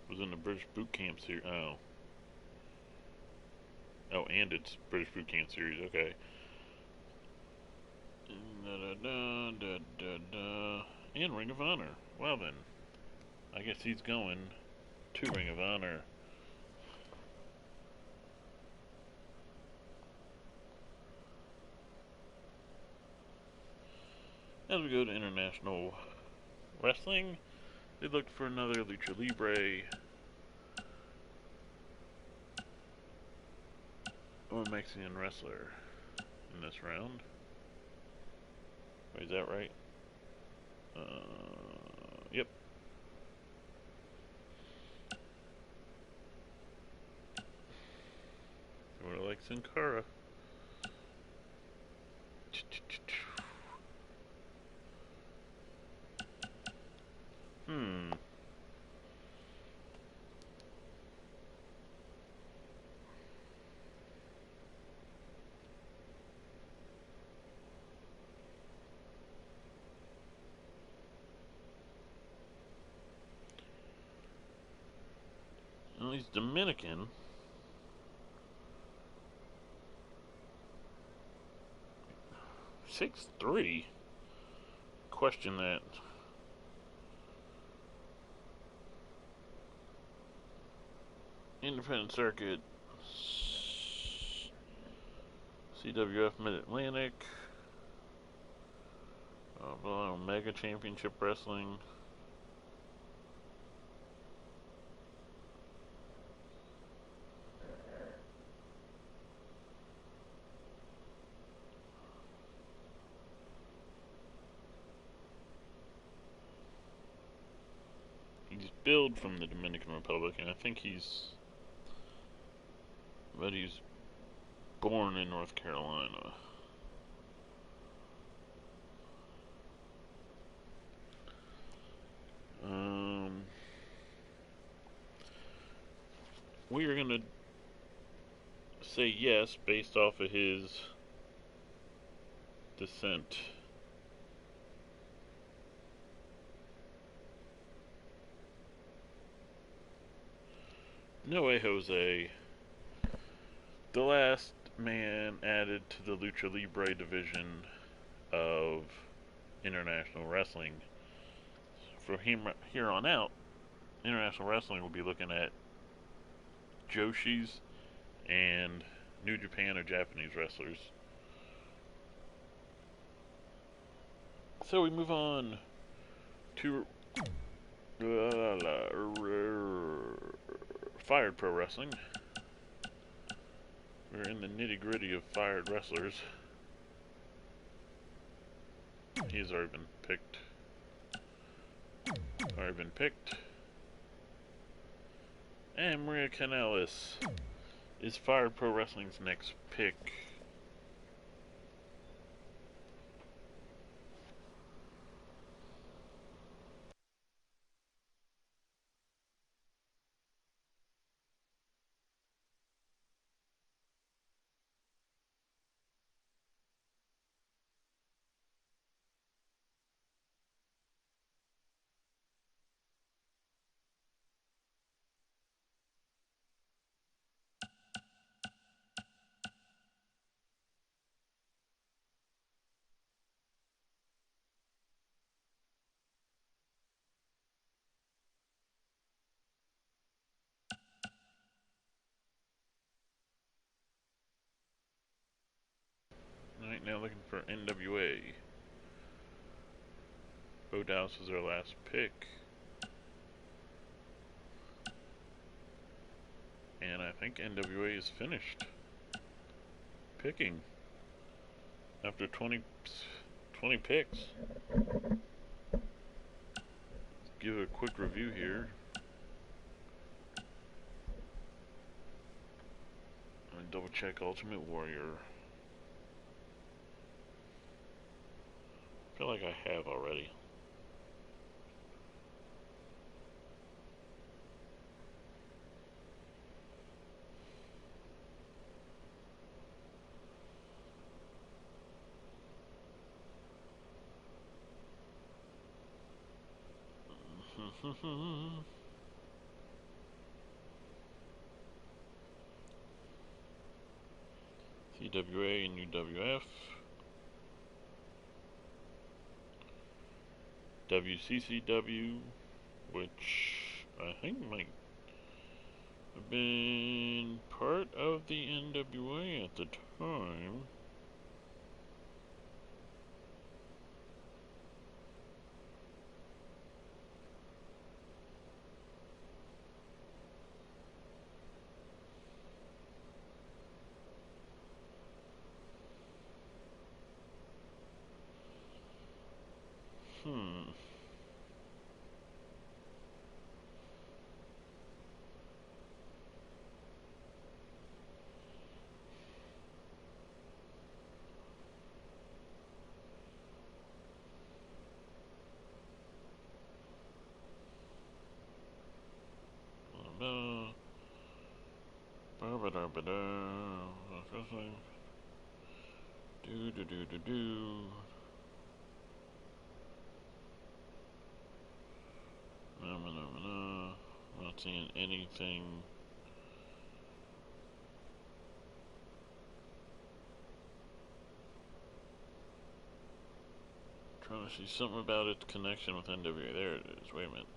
Was in the British Boot Camp series. Oh, and it's British Boot Camp series. Okay. And Ring of Honor. Well then, I guess he's going to Ring of Honor. As we go to International Wrestling, they looked for another Lucha Libre or Mexican wrestler in this round. Wait, is that right? Yep. Sort of like Sin Cara. Hmm. Well, he's Dominican. 6'3". Question that. Independent Circuit. CWF Mid Atlantic. Mega Championship Wrestling. He's billed from the Dominican Republic, and I think he's born in North Carolina. Um, we are gonna say yes based off of his descent. No way, Jose. The last man added to the Lucha Libre division of international wrestling. From here on out, international wrestling will be looking at Joshis and New Japan or Japanese wrestlers. So we move on to Fired Pro Wrestling. We're in the nitty gritty of Fired wrestlers. He's already been picked. And Maria Kanellis is Fired Pro Wrestling's next pick. Right now, looking for NWA. Bo Dallas was our last pick. And I think NWA is finished picking after 20 picks. Let's give a quick review here. Let me double check Ultimate Warrior. I feel like I have already. CWA and UWF. WCCW, which I think might have been part of the NWA at the time. Hmm. Do. Not seeing anything. Trying to see something about its connection with NWA. There it is. Wait a minute.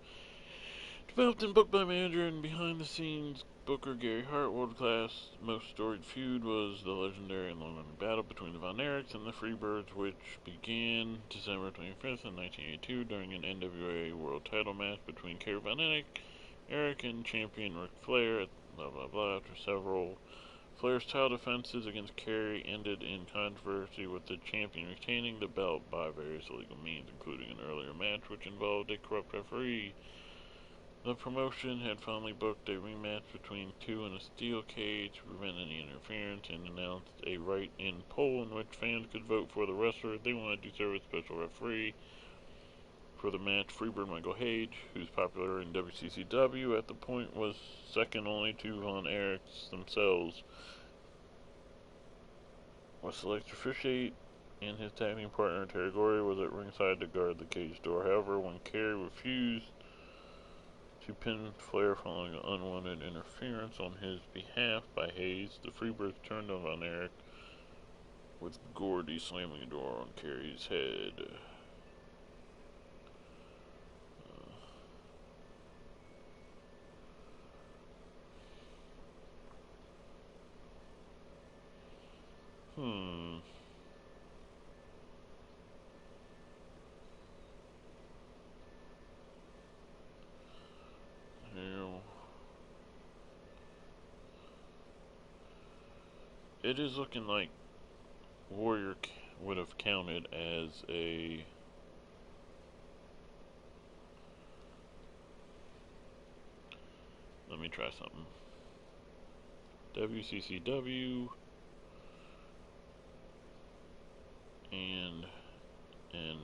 Developed and booked by manager and behind the scenes booker Gary Hart, world class. Most storied feud was the legendary and long-running battle between the Von Erichs and the Freebirds, which began December 25th in 1982 during an NWA World Title match between Kerry Von Erich and champion Ric Flair. Blah blah blah. After several Flair's title defenses against Kerry ended in controversy, with the champion retaining the belt by various illegal means, including an earlier match which involved a corrupt referee. The promotion had finally booked a rematch between two in a steel cage to prevent any interference, and announced a write-in poll in which fans could vote for the wrestler they wanted to serve as special referee for the match, Freebird Michael Hayes, who's popular in WCCW at the point, was second only to Von Erichs themselves, was selected to officiate, and his tag team partner Terry Gordy was at ringside to guard the cage door. However, when Kerry refused to pin Flair following an unwanted interference on his behalf by Hayes, the Freebirds turned on Von Erich, with Gordy slamming the door on Kerry's head. Now, it is looking like Warrior would have counted as a let me try something. WCCW and NWA.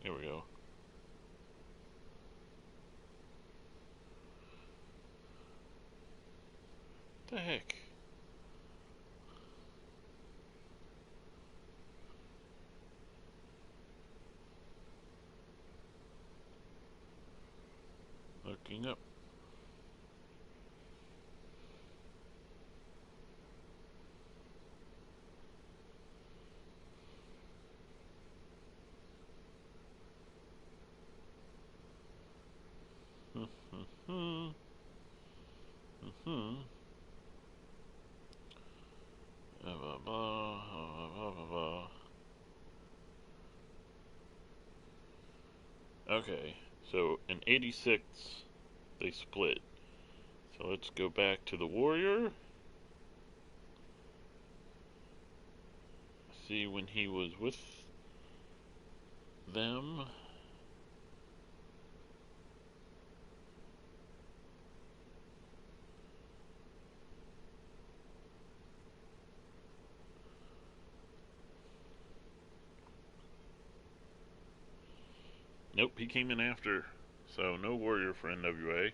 Here we go. What the heck? Looking up. Okay, so in '86 they split. So let's go back to the Warrior. See when he was with them. Nope, he came in after. So no Warrior for NWA.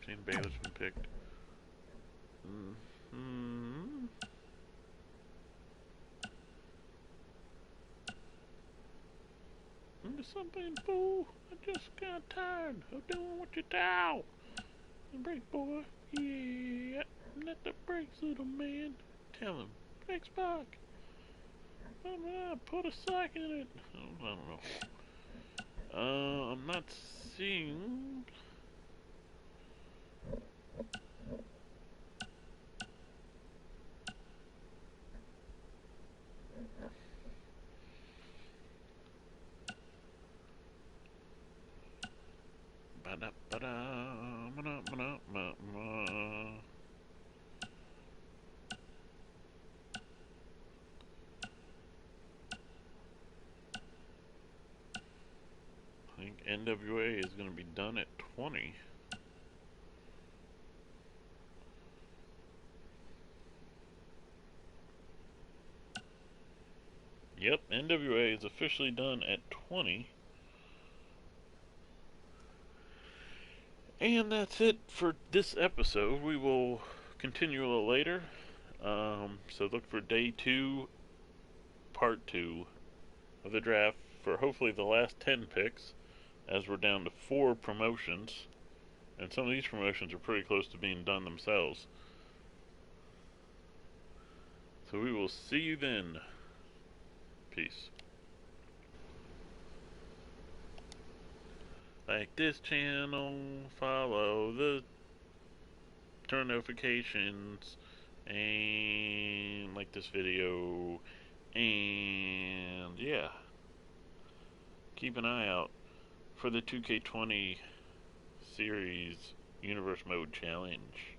Shane Baylor's been picked. Into something, fool. I just got tired of doing what you tell. Break, boy. Yeah. Let the brakes, little man. Tell him. Brakes back. Put a sack in it. I don't know. I'm not seeing. I think NWA is going to be done at 20. Yep, NWA is officially done at 20. And that's it for this episode. We will continue a little later. So look for day 2, part 2 of the draft for hopefully the last 10 picks, as we're down to 4 promotions, and some of these promotions are pretty close to being done themselves. So we will see you then. Peace. Like this channel, follow the turn notifications, and like this video, and yeah, keep an eye out for the 2K20 series Universe Mode Challenge.